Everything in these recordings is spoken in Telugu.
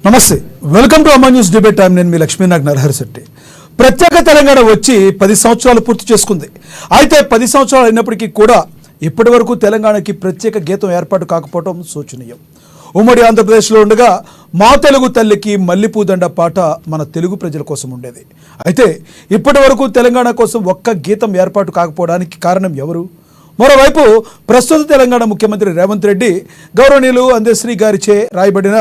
నమస్తే, welcome to Amar news debate time. నేను మీ లక్ష్మీనాగ్ నరహరి శెట్టి. ప్రత్యేక తెలంగాణ వచ్చి 10 సంవత్సరాలు పూర్తి చేసుకుంది. అయితే 10 సంవత్సరాలు అయినప్పటికీ కూడా ఇప్పటి వరకు తెలంగాణకి ప్రత్యేక గీతం ఏర్పాటు కాకపోవడం శోచనీయం. ఉమ్మడి ఆంధ్రప్రదేశ్లో ఉండగా మా తెలుగు తల్లికి మల్లిపూదండ పాట మన తెలుగు ప్రజల కోసం ఉండేది. అయితే ఇప్పటి వరకు తెలంగాణ కోసం ఒక్క గీతం ఏర్పాటు కాకపోవడానికి కారణం ఎవరు? మరోవైపు ప్రస్తుత తెలంగాణ ముఖ్యమంత్రి రేవంత్ రెడ్డి గౌరవనీయులు అందశ్రీ గారిచే రాయబడిన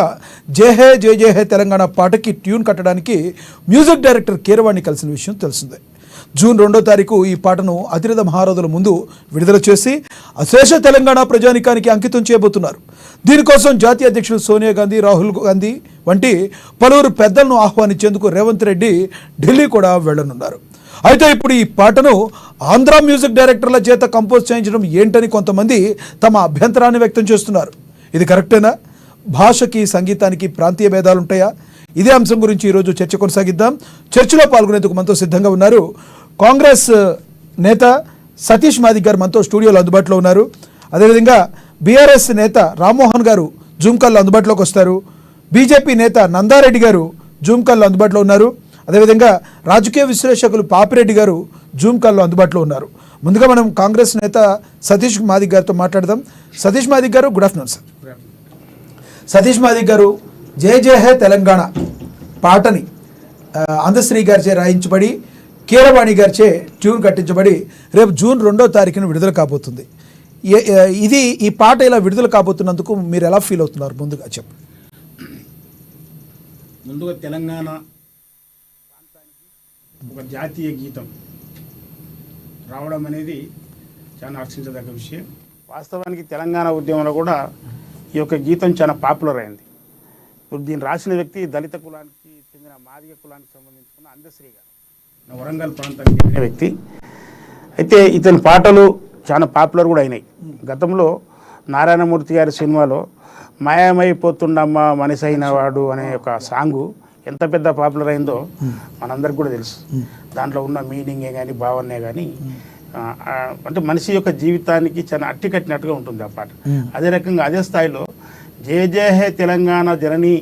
జయహే జయ జయహే తెలంగాణ పాటకి ట్యూన్ కట్టడానికి మ్యూజిక్ డైరెక్టర్ కీరవాణి కలిసిన విషయం తెలిసిందే. జూన్ 2వ తారీఖు ఈ పాటను అతిరథ మహారథుల ముందు విడుదల చేసి అశేష తెలంగాణ ప్రజానికానికి అంకితం చేయబోతున్నారు. దీనికోసం జాతీయ అధ్యక్షులు సోనియా గాంధీ, రాహుల్ గాంధీ వంటి పలువురు పెద్దలను ఆహ్వానించేందుకు రేవంత్ రెడ్డి ఢిల్లీ కూడా వెళ్లనున్నారు. అయితే ఇప్పుడు ఈ పాటను ఆంధ్ర మ్యూజిక్ డైరెక్టర్ల చేత కంపోజ్ చేయించడం ఏంటని కొంతమంది తమ అభ్యంతరాన్ని వ్యక్తం చేస్తున్నారు. ఇది కరెక్టేనా? భాషకి సంగీతానికి ప్రాంతీయ భేదాలు ఉంటాయా? ఇదే అంశం గురించి ఈరోజు చర్చ కొనసాగిద్దాం. చర్చలో పాల్గొనేందుకు మనతో సిద్ధంగా ఉన్నారు కాంగ్రెస్ నేత సతీష్ మాదిక్ గారు మనతో స్టూడియోలో అందుబాటులో ఉన్నారు. అదేవిధంగా బీఆర్ఎస్ నేత రామ్మోహన్ గారు జూమ్ కాల్లో అందుబాటులోకి వస్తారు. బీజేపీ నేత నందారెడ్డి గారు జూమ్ కాల్లో అందుబాటులో ఉన్నారు. అదేవిధంగా రాజకీయ విశ్లేషకులు పాపిరెడ్డి గారు జూమ్ కాల్లో అందుబాటులో ఉన్నారు. ముందుగా మనం కాంగ్రెస్ నేత సతీష్ మాదిక్ గారితో మాట్లాడదాం. సతీష్ మాదిక్ గారు, గుడ్ ఆఫ్టర్నూన్ సార్. సతీష్ మాదిక్ గారు, జయ జయ హే తెలంగాణ పాటని అందశ్రీ గారిచే రాయించబడి కీరవాణి గారిచే ట్యూన్ కట్టించబడి రేపు జూన్ 2వ తారీఖున విడుదల కాబోతుంది. ఈ పాట ఇలా విడుదల కాబోతున్నందుకు మీరు ఎలా ఫీల్ అవుతున్నారు? ముందుగా చెప్పండి. ముందుగా తెలంగాణ ఒక జాతీయ గీతం రావడం అనేది చాలా హర్షించదగ్గ విషయం. వాస్తవానికి తెలంగాణ ఉద్యమంలో కూడా ఈ యొక్క గీతం చాలా పాపులర్ అయింది. ఇప్పుడు దీన్ని రాసిన వ్యక్తి దళిత కులానికి చెందిన మాదిగ కులానికి సంబంధించిన అందశ్రీ గారు, వరంగల్ ప్రాంతానికి చెందిన వ్యక్తి. అయితే ఇతని పాటలు చాలా పాపులర్ కూడా అయినాయి. గతంలో నారాయణమూర్తి గారి సినిమాలో మాయమైపోతుండమ్మ మనిషైన వాడు అనే ఒక సాంగు ఎంత పెద్ద పాపులర్ అయిందో మనందరికి కూడా తెలుసు. దాంట్లో ఉన్న మీనింగే కానీ భావనే కానీ అంటే మనిషి యొక్క జీవితానికి చాలా అట్టి కట్టినట్టుగా ఉంటుంది ఆ పాట. అదే రకంగా అదే స్థాయిలో జయ జయ హే తెలంగాణ జనని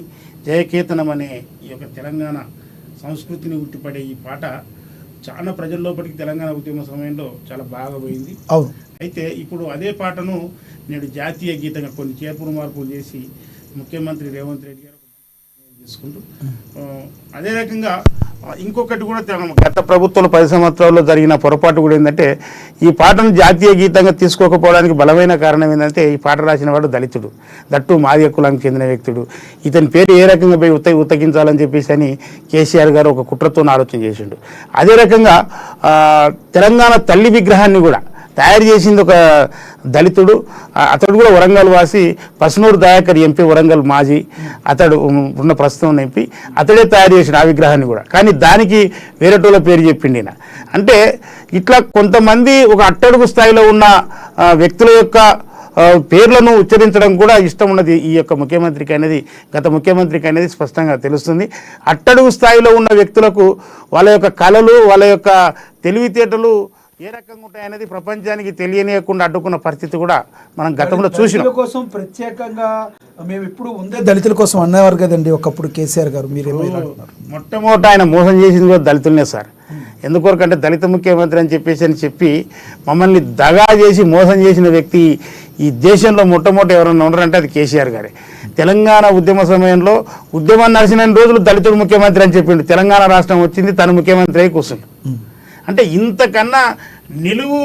జయకేతనం అనే ఈ యొక్క తెలంగాణ సంస్కృతిని ఉట్టిపడే ఈ పాట చాలా ప్రజల లోపలికి తెలంగాణ ఉద్యమ సమయంలో చాలా బాగా పోయింది. అయితే ఇప్పుడు అదే పాటను నేడు జాతీయ గీతంగా కొన్ని చేర్పులు మార్పులు చేసి ముఖ్యమంత్రి రేవంత్ రెడ్డి గారు చేసుకుంటూ అదే రకంగా ఇంకొకటి కూడా గత ప్రభుత్వంలో 10 సంవత్సరాల్లో జరిగిన పొరపాటు కూడా ఏంటంటే ఈ పాటను జాతీయ గీతంగా తీసుకోకపోవడానికి బలమైన కారణం ఏంటంటే ఈ పాట రాసిన వాడు దళితుడు, దట్టు మాదిగ కులానికి చెందిన వ్యక్తుడు. ఇతని పేరు ఏ రకంగా పోయి ఉత్తగించాలని చెప్పేసి అని కేసీఆర్ గారు ఒక కుట్రతో ఆలోచన చేసిండు. అదే రకంగా తెలంగాణ తల్లి విగ్రహాన్ని కూడా తయారు చేసింది ఒక దళితుడు. అతడు కూడా వరంగల్ వాసి, పసునూరు దయాకర్ ఎంపీ, వరంగల్ మాజీ, అతడు ఉన్న ప్రస్తుతం ఎంపీ. అతడే తయారు చేసిన ఆ విగ్రహాన్ని కూడా. కానీ దానికి వేరేటోళ్ళ పేరు చెప్పిండి. అంటే ఇట్లా కొంతమంది ఒక అట్టడుగు స్థాయిలో ఉన్న వ్యక్తుల యొక్క పేర్లను ఉచ్చరించడం కూడా ఇష్టం ఉన్నది ఈ యొక్క ముఖ్యమంత్రికి అనేది, గత ముఖ్యమంత్రికి అనేది స్పష్టంగా తెలుస్తుంది. అట్టడుగు స్థాయిలో ఉన్న వ్యక్తులకు వాళ్ళ యొక్క కళలు, వాళ్ళ యొక్క తెలివితేటలు ఏ రకంగా ఉంటాయనేది ప్రపంచానికి తెలియనియకుండా అడ్డుకున్న పరిస్థితి కూడా మనం గతంలో చూసినాం. కోసం ప్రత్యేకంగా మేము ఇప్పుడు ఉందే దళితుల కోసం అన్నవారు కదండి ఒకప్పుడు కేసీఆర్ గారు. మీరు మొట్టమొదట ఆయన మోసం చేసింది కూడా దళితులనే సార్. ఎందుకొరకంటే దళిత ముఖ్యమంత్రి అని చెప్పి మమ్మల్ని దగా చేసి మోసం చేసిన వ్యక్తి ఈ దేశంలో మొట్టమొదటి ఎవరైనా ఉన్నారంటే అది కేసీఆర్ గారే. తెలంగాణ ఉద్యమ సమయంలో ఉద్యమం నడిచిన రోజులు దళితుడు ముఖ్యమంత్రి అని చెప్పిండు. తెలంగాణ రాష్ట్రం వచ్చింది, తను ముఖ్యమంత్రి అయి కూర్చుండు. అంటే ఇంతకన్నా నిలువు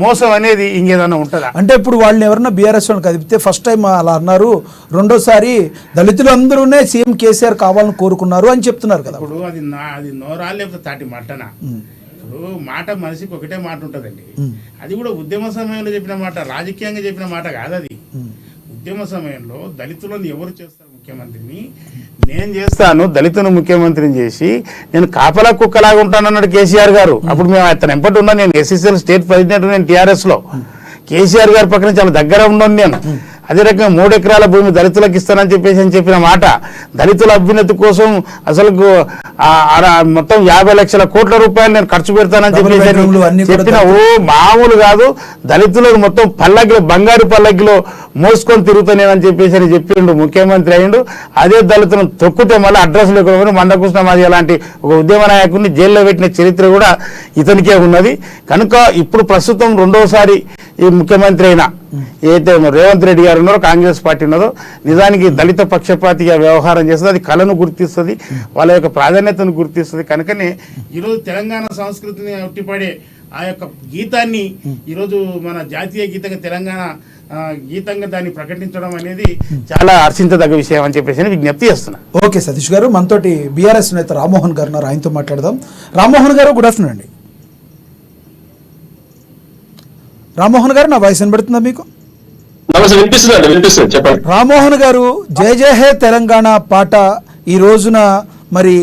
మోసం అనేది ఇంకేదన్నా ఉంటుందా? అంటే ఇప్పుడు వాళ్ళని ఎవరన్నా బీఆర్ఎస్ వాళ్ళని కదిపితే ఫస్ట్ టైం అలా అన్నారు, రెండోసారి దళితులు అందరూనే సీఎం కేసీఆర్ కావాలని కోరుకున్నారు అని చెప్తున్నారు కదా. ఇప్పుడు అది నోరా లేకపోతే తాటి మట్టనా? ఇప్పుడు మాట మనిషికి ఒకటే మాట ఉంటుందండి. అది కూడా ఉద్యమ సమయంలో చెప్పిన మాట, రాజకీయంగా చెప్పిన మాట కాదు అది. ఉద్యమ సమయంలో దళితులను ఎవరు చేస్తారు ముఖ్యమంత్రిని? నేను చేస్తాను, దళితులను ముఖ్యమంత్రిని చేసి నేను కాపలా కుక్కలాగా ఉంటానన్నాడు కేసీఆర్ గారు. అప్పుడు మేము అతను ఎంపటి ఉన్నా, నేను ఎస్ఎస్ఎల్ స్టేట్ ప్రెసిడెంట్, నేను టీఆర్ఎస్లో కేసీఆర్ గారి పక్కన చాలా దగ్గర ఉన్నాను నేను. అదే రకంగా 3 ఎకరాల భూమి దళితులకు ఇస్తానని చెప్పిన మాట, దళితుల అభ్యున్నతి కోసం అసలు మొత్తం 50 లక్షల కోట్ల రూపాయలు నేను ఖర్చు పెడతానని చెప్పిన మామూలు కాదు. దళితులకు మొత్తం పల్లకిలో బంగారు పల్లకిలో మోసుకొని తిరుగుతానేనని చెప్పిండు ముఖ్యమంత్రి అయ్యిండు. అదే దళితులను తొక్కితే మళ్ళీ అడ్రస్ లేకుండా మందకృష్ణ మాది అలాంటి ఒక ఉద్యమ నాయకుడిని జైల్లో పెట్టిన చరిత్ర కూడా ఇతనికే ఉన్నది. కనుక ఇప్పుడు ప్రస్తుతం రెండోసారి ఈ ముఖ్యమంత్రి అయినా ఏదైతే రేవంత్ రెడ్డి గారు ఉన్నారో, కాంగ్రెస్ పార్టీ ఉన్నదో, నిజానికి దళిత పక్షపాతిగా వ్యవహారం చేస్తుంది. అది కళను గుర్తిస్తుంది, వాళ్ళ యొక్క ప్రాధాన్యతను గుర్తిస్తుంది. కనుకనే ఈరోజు తెలంగాణ సంస్కృతిని ఉట్టిపడే ఆ యొక్క గీతాన్ని ఈరోజు మన జాతీయ గీతంగా తెలంగాణ గీతంగా దాన్ని ప్రకటించడం అనేది చాలా హర్షించదగ్గ విషయం అని చెప్పేసి విజ్ఞప్తి చేస్తున్నా. ఓకే సతీష్ గారు, మనతోటి బీఆర్ఎస్ నేత రామ్మోహన్ గారు ఉన్నారు, ఆయనతో మాట్లాడదాం. రామ్మోహన్ గారు, గుడ్ ఆఫ్టర్నూన్ అండి. రామ్మోహన్ గారు, నా వాయిస్ వినబడుతుందా మీకు? రామ్మోహన్ గారు, జయ జయ హే తెలంగాణ పాట ఈ రోజున మరి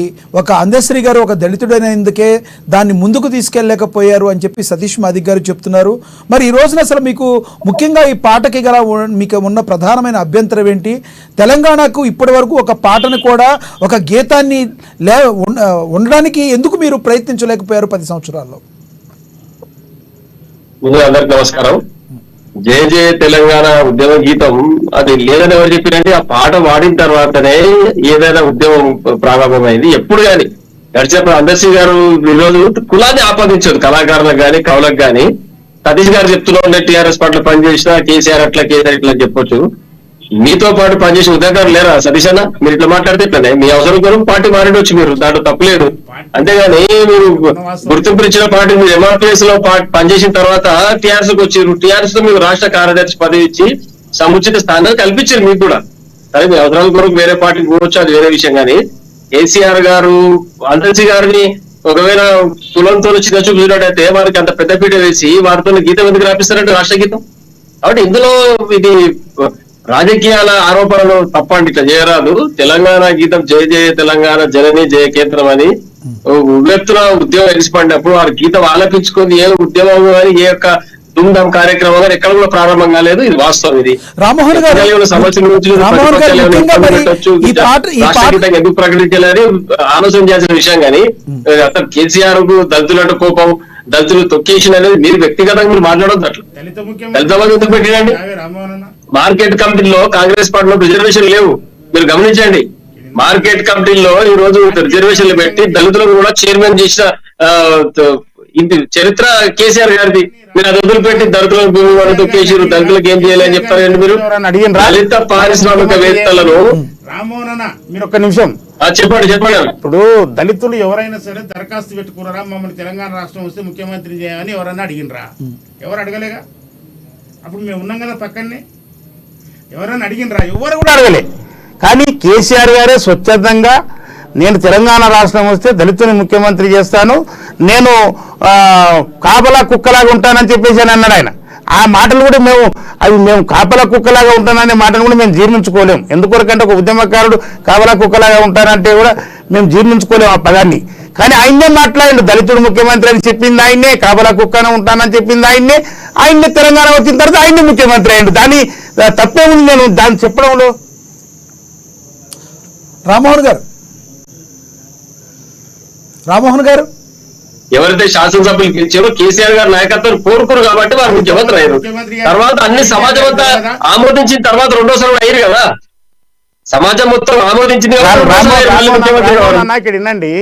ఒక అందశ్రీ గారు ఒక దళితుడైనందుకే దాన్ని ముందుకు తీసుకెళ్ళలేకపోయారు అని చెప్పి సతీష్ మాదిక్ గారు చెప్తున్నారు. మరి ఈ రోజున అసలు మీకు ముఖ్యంగా ఈ పాటకి గల మీకు ఉన్న ప్రధానమైన అభ్యంతరం ఏంటి? తెలంగాణకు ఇప్పటి వరకు ఒక పాటను కూడా, ఒక గీతాన్ని ఉండడానికి ఎందుకు మీరు ప్రయత్నించలేకపోయారు 10 సంవత్సరాల్లో? ముందుగా అందరికి నమస్కారం. జయ జయ తెలంగాణ ఉద్యమ గీతం అది లేదని ఎవరు చెప్పారంటే, ఆ పాట వాడిన తర్వాతనే ఏదైనా ఉద్యమం ప్రారంభమైంది. ఎప్పుడు కానీ గడిచినప్పుడు అందశ్రీ గారు ఈరోజు కులాన్ని ఆపాదించారు, కళాకారులకు కానీ కవులకు కానీ. సతీష్ గారు చెప్తున్నా టీఆర్ఎస్ పార్టీలో పనిచేసిన కేసీఆర్ అట్లా కేసీఆర్ ఇట్లా చెప్పొచ్చు. మీతో పాటు పనిచేసే ఉద్యోగాలు లేరా సతీష్ అన్న? మీరు ఇట్లా మాట్లాడితే ఇట్లానే మీ అవసరం కొరకు పార్టీ మారేడొచ్చు, మీరు దాంట్లో తప్పులేదు. అంతేగాని మీరు గుర్తింపు ఇచ్చిన పార్టీ మీరు ఎంఆర్పీఎస్ లో పనిచేసిన తర్వాత టీఆర్ఎస్ కు వచ్చారు. టీఆర్ఎస్ లో మీకు రాష్ట్ర కార్యదర్శి పదవి ఇచ్చి సముచిత స్థానాన్ని కల్పించారు మీకు కూడా. సరే, మీ అవసరాల కొరకు వేరే పార్టీకి పోవచ్చు, అది వేరే విషయం. కానీ కేసీఆర్ గారు అందశ్రీ గారిని ఒకవేళ కులంతో చిన్న చూపు చూసినట్టయితే వారికి అంత పెద్దపీట వేసి వారితో గీతం ఎందుకు రాపిస్తారంటే రాష్ట్ర గీతం. కాబట్టి ఇందులో ఇది రాజకీయాల ఆరోపణలు తప్పండి, ఇట్లా చేయరాదు. తెలంగాణ గీతం జయ జయ తెలంగాణ జనని జయ కేంద్రం అని ఉవ్వెత్తున ఉద్యమం ఎగిసిపడినప్పుడు వారి గీతం ఆలపించుకొని ఏ ఉద్యమం కానీ ఏ యొక్క ధూమ్ధామ్ కార్యక్రమం కానీ ఎక్కడ కూడా ప్రారంభం కాలేదు. ఇది వాస్తవం. ఇది రామ్మోహన్ గారు ఎందుకు ప్రకటించాలని ఆలోచన చేయాల్సిన విషయం. కానీ అతను కేసీఆర్ కు దళితులంటే కోపం, దళితులు తొక్కేసిన అనేది మీరు వ్యక్తిగతంగా మీరు మాట్లాడొద్దు. అట్లా దళిత బంధు ఎందుకు పెట్టినండి? మార్కెట్ కమిటీలో కాంగ్రెస్ పార్టీలో రిజర్వేషన్ లేవు, మీరు గమనించండి. మార్కెట్ కమిటీల్లో ఈ రోజు రిజర్వేషన్లు పెట్టి దళితులకు కూడా చైర్మన్ చేసిన ఇది చరిత్ర కేసీఆర్ గారిది. మీరు అది వదిలిపెట్టి దళితులకు భూమి వాళ్ళు తొక్కేసారు, దళితులకు ఏం చేయాలని చెప్తారండి మీరు? దళిత పారిశ్రామికవేత్తలను మీరు ఒక్క నిమిషం చెప్పండి. ఇప్పుడు దళితులు ఎవరైనా సరే దరఖాస్తు పెట్టుకున్నారా, మమ్మల్ని తెలంగాణ రాష్ట్రం వస్తే ముఖ్యమంత్రి చేయమని ఎవరన్నా అడిగినరా? ఎవరు అడగలేగా. అప్పుడు మేము ఉన్నాం కదా పక్కనే, ఎవరైనా అడిగినరా? ఎవరు కూడా అడగలే. కానీ కేసీఆర్ గారే స్వచ్ఛందంగా నేను తెలంగాణ రాష్ట్రం వస్తే దళితుని ముఖ్యమంత్రి చేస్తాను, నేను కాపలా కుక్కలాగా ఉంటానని చెప్పేసి అన్నాడు ఆయన. ఆ మాటలు కూడా మేము కాపలా కుక్కలాగా ఉంటాననే మాటను కూడా మేము జీర్ణించుకోలేము. ఎందుకొరకంటే ఒక ఉద్యమకారుడు కాపలా కుక్కలాగా ఉంటానంటే కూడా మేము జీర్ణించుకోలేము ఆ పదాన్ని. కానీ ఆయన్నే మాట్లాడిండు, దళితుడు ముఖ్యమంత్రి అని చెప్పింది ఆయన్నే, కాపలా కుక్కన ఉంటానని చెప్పింది ఆయన్నే తెలంగాణ వచ్చిన తర్వాత ఆయన్నే ముఖ్యమంత్రి అయ్యిండు. దాన్ని తప్పేముంది నేను దాన్ని చెప్పడంలో? రామ్మోహన్ గారు ఎవరైతే శాసనసభ్యులు గెలిచారో కేసీఆర్ గారి నాయకత్వం కోరుకోరు కాబట్టి వారు ముఖ్యమంత్రి అయ్యారు. తర్వాత అన్ని సమాజం అంతా ఆమోదించిన తర్వాత రెండోసారి అయ్యారు కదా, సమాజం మొత్తం ఆమోదించింది. ఇక్కడ వినండి,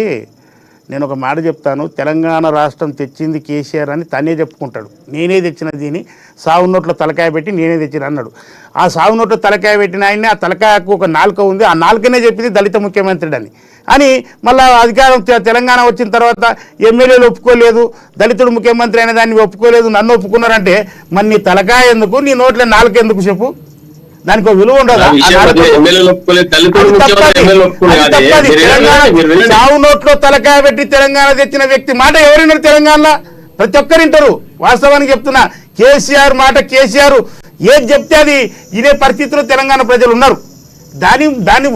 నేను ఒక మాట చెప్తాను. తెలంగాణ రాష్ట్రం తెచ్చింది కేసీఆర్ అని తనే చెప్పుకుంటాడు. నేనే తెచ్చిన దీన్ని సాగు నోట్లో తలకాయ పెట్టి నేనే తెచ్చిన అన్నాడు. ఆ సాగు నోట్లో తలకాయ పెట్టిన ఆయన్ని, ఆ తలకాయకు ఒక నాలుక ఉంది, ఆ నాలుకనే చెప్పింది దళిత ముఖ్యమంత్రి అని మళ్ళీ అధికారం తెలంగాణ వచ్చిన తర్వాత ఎమ్మెల్యేలు ఒప్పుకోలేదు, దళితుడు ముఖ్యమంత్రి అనే దాన్ని ఒప్పుకోలేదు, నన్ను ఒప్పుకున్నారంటే మరి నీ తలకాయ ఎందుకు, నీ నోట్ల నాలుక ఎందుకు చెప్పు? దానికి ఒక విలువ ఉండదు. సాగు నోట్లో తలకాయ పెట్టి తెలంగాణ తెచ్చిన వ్యక్తి మాట ఎవరైనారు తెలంగాణలో? ప్రతి ఒక్కరు వింటారు. వాస్తవానికి చెప్తున్నా, కేసీఆర్ మాట కేసీఆర్ ఏది చెప్తే అది ఇదే పరిస్థితిలో తెలంగాణ ప్రజలు ఉన్నారు. దాన్ని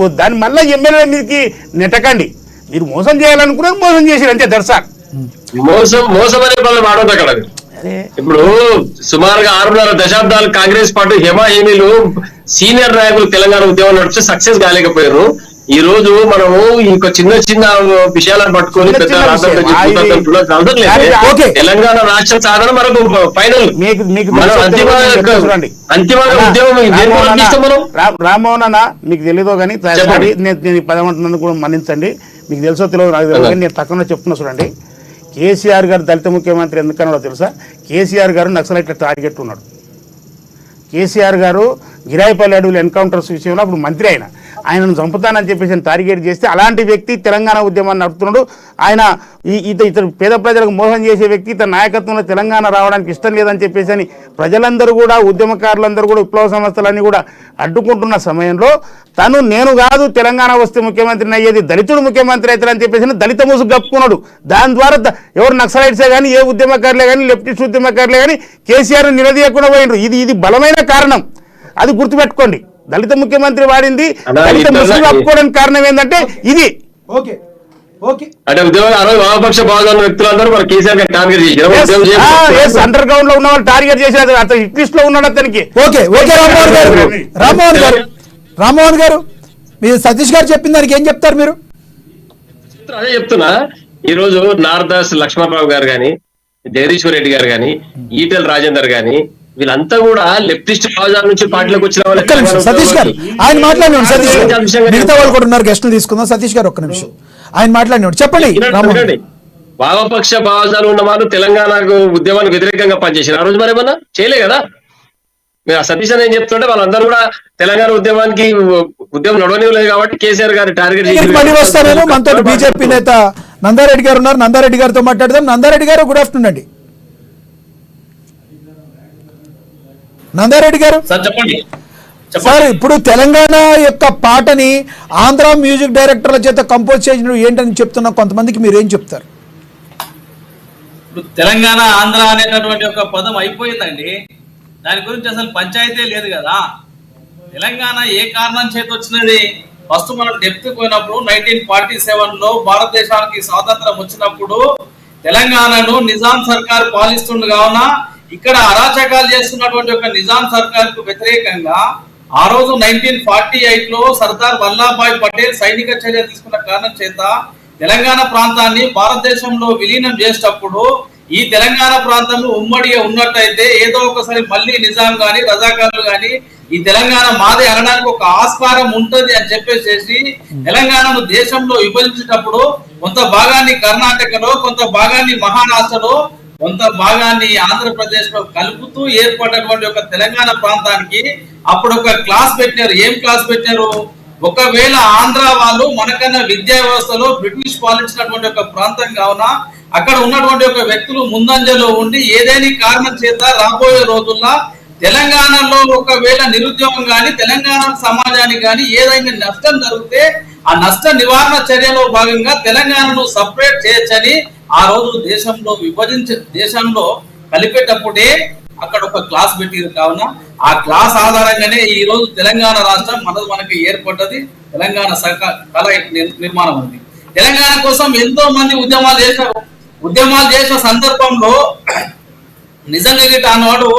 మళ్ళీ ఎమ్మెల్యే మీదకి నెట్టకండి. మీరు మోసం చేయాలనుకున్నారు, మోసం చేశారు అంతే. దర్శక్ మోసం అనే పనులు వాడదు అక్కడ. ఇప్పుడు సుమారుగా 6.5 దశాబ్దాలు కాంగ్రెస్ పార్టీ హేమాహేమీలు సీనియర్ నాయకులు తెలంగాణ ఉద్యమం నడిచి సక్సెస్ కాలేకపోయారు. ఈ రోజు మనము ఇంకో చిన్న చిన్న విషయాలను పట్టుకొని పెద్ద తెలంగాణ రాష్ట్రం సాధన మనకు ఫైనల్ రామ్మోహన్ అన్న మీకు తెలియదో కానీ నేను పదమంటున్నందుకు కూడా మన్నించండి. మీకు తెలుసో తెలియదు నాకు తెలియదు కానీ నేను తక్కువ చెప్తున్నా చూడండి. కేసీఆర్ గారు దళిత ముఖ్యమంత్రి ఎందుకన్నాడో తెలుసా? కేసీఆర్ గారు నక్సలైట్ల టార్గెట్ ఉన్నాడు. కేసీఆర్ గారు గిరాయిపల్లి అడవులు ఎన్కౌంటర్స్ విషయంలో అప్పుడు మంత్రి ఆయనను చంపుతానని చెప్పేసి టార్గెట్ చేస్తే అలాంటి వ్యక్తి తెలంగాణ ఉద్యమాన్ని నడుపుతున్నాడు. ఆయన ఇతను పేద ప్రజలకు మోసం చేసే వ్యక్తి తన నాయకత్వంలో తెలంగాణ రావడానికి ఇష్టం లేదని చెప్పేసి అని ప్రజలందరూ కూడా ఉద్యమకారులందరూ కూడా విప్లవ సంస్థలన్నీ కూడా అడ్డుకుంటున్న సమయంలో నేను కాదు తెలంగాణ వస్తే ముఖ్యమంత్రిని అయ్యేది దళితుడు ముఖ్యమంత్రి అవుతారని చెప్పేసి దళిత ముసుగు కప్పుకున్నాడు. దాని ద్వారా ఎవరు నక్సలైట్సే కానీ ఏ ఉద్యమకారులే కానీ లెఫ్టిస్ట్ ఉద్యమకారులే కానీ కేసీఆర్ నిలదీయకుండా పోయినారు. ఇది బలమైన కారణం, అది గుర్తుపెట్టుకోండి. దళిత ముఖ్యమంత్రి వాడింది దళిత ముసుగు కప్పుకోవడానికి కారణం ఏంటంటే ఇది. అంటే వామపక్ష భావన వ్యక్తులందరూ మన కేసీఆర్ గారు టార్గెట్ చేశారు. అండర్ గ్రౌండ్ లో ఉన్న వాళ్ళు టార్గెట్ చేశారు. అతను హిట్ లిస్ట్ లో ఉన్నాడు అతనికి. రామ్మోహన్ గారు మీరు సతీష్ గారు చెప్పిన దానికి ఏం చెప్తారు మీరు? అదే చెప్తున్నా. ఈ రోజు నారదాస్ లక్ష్మణరావు గారు గాని, జగదీశ్వర్ రెడ్డి గారు గాని, ఈటెల రాజేందర్ గాని వీళ్ళంతా కూడా లెఫ్టిస్ట్ భావజాల నుంచి పార్టీలోకి వచ్చిన వాళ్ళు. సతీష్ గారు ఆయన మాట్లాడినాడు. సతీష్ గారు మిగతా వాళ్ళు కూడా ఉన్నారు, గెస్టులు తీసుకుందాం. సతీష్ గారు ఒక్క నిమిషం ఆయన మాట్లాడినాడు, చెప్పండి. వామపక్ష భావజాలు ఉన్న వాళ్ళు తెలంగాణకు ఉద్యమానికి వ్యతిరేకంగా పనిచేసారు. ఆ రోజు మరి ఏమన్నా చేయలే కదా. మీరు ఆ సతీష్ అని ఏం చెప్తుంటే వాళ్ళందరూ కూడా తెలంగాణ ఉద్యమానికి ఉద్యమం నడవనివ్వలేదు కాబట్టి కేసీఆర్ గారు టార్గెట్ చేసి మళ్ళీ వస్తాను. మనతో బీజేపీ నేత నందారెడ్డి గారు ఉన్నారు. నందారెడ్డి గారితో మాట్లాడదాం. నందారెడ్డి గారు గుడ్ ఆఫ్టర్నూన్ అండి. నందారెడ్డి గారు చెప్పండి సార్, ఇప్పుడు తెలంగాణ యొక్క పాటని ఆంధ్ర మ్యూజిక్ డైరెక్టర్ల చేత కంపోజ్ చేసిన ఏంటని చెప్తున్నా కొంతమందికి మీరు ఏం చెప్తారు? ఇప్పుడు తెలంగాణ ఆంధ్ర అనేటటువంటి ఒక పదం అయిపోయిందండి. దాని గురించి అసలు పంచాయతీ లేదు కదా. తెలంగాణ ఏ కారణం చేత వచ్చినది? ఫస్ట్ మనం డెప్త్ పోయినప్పుడు 1947లో భారతదేశానికి స్వాతంత్రం వచ్చినప్పుడు తెలంగాణను నిజాం సర్కార్ పాలిస్తుండు కావున ఇక్కడ అరాచకాలు చేస్తున్నటువంటి ఒక నిజాం సర్కార్ కు వ్యతిరేకంగా ఆ రోజు 1948లో సర్దార్ వల్లభాయ్ పటేల్ సైనిక చర్య తీసుకున్న కారణం చేత తెలంగాణ ప్రాంతాన్ని భారతదేశంలో విలీనం చేసేటప్పుడు ఈ తెలంగాణ ప్రాంతంలో ఉమ్మడిగా ఉన్నట్టయితే ఏదో ఒకసారి మళ్ళీ నిజాం గాని రజాకారులు గాని ఈ తెలంగాణ మాదే అనడానికి ఒక ఆస్కారం ఉంటది అని చెప్పేసి తెలంగాణను దేశంలో విభజించేటప్పుడు కొంత భాగాన్ని కర్ణాటకలో, కొంత భాగాన్ని మహారాష్ట్రలో, కొంత భాగాన్ని ఆంధ్రప్రదేశ్ లో కలుపుతూ ఏర్పడినటువంటి ఒక తెలంగాణ ప్రాంతానికి అప్పుడు ఒక క్లాస్ పెట్టినారు. ఏం క్లాస్ పెట్టినారు? ఒకవేళ ఆంధ్ర వాళ్ళు మనకన్నా విద్యా వ్యవస్థలో బ్రిటిష్ పాలించినటువంటి ఒక ప్రాంతం కావున అక్కడ ఉన్నటువంటి ఒక వ్యక్తులు ముందంజలో ఉండి ఏదైనా కారణం చేత రాబోయే రోజుల్లో తెలంగాణలో ఒకవేళ నిరుద్యోగం గాని తెలంగాణ సమాజానికి గాని ఏదైనా నష్టం జరిగితే ఆ నష్ట నివారణ చర్యలో భాగంగా తెలంగాణను సపరేట్ చేయొచ్చని ఆ రోజు దేశంలో కలిపేటప్పుడే అక్కడ ఒక క్లాస్ పెట్టింది. కావున ఆ క్లాస్ ఆధారంగానే ఈ రోజు తెలంగాణ రాష్ట్రం మనకి ఏర్పడ్డది. తెలంగాణ కళ నిర్మాణం ఉంది. తెలంగాణ కోసం ఎంతో మంది ఉద్యమాలు చేసిన సందర్భంలో నిజంగా ఆనాడు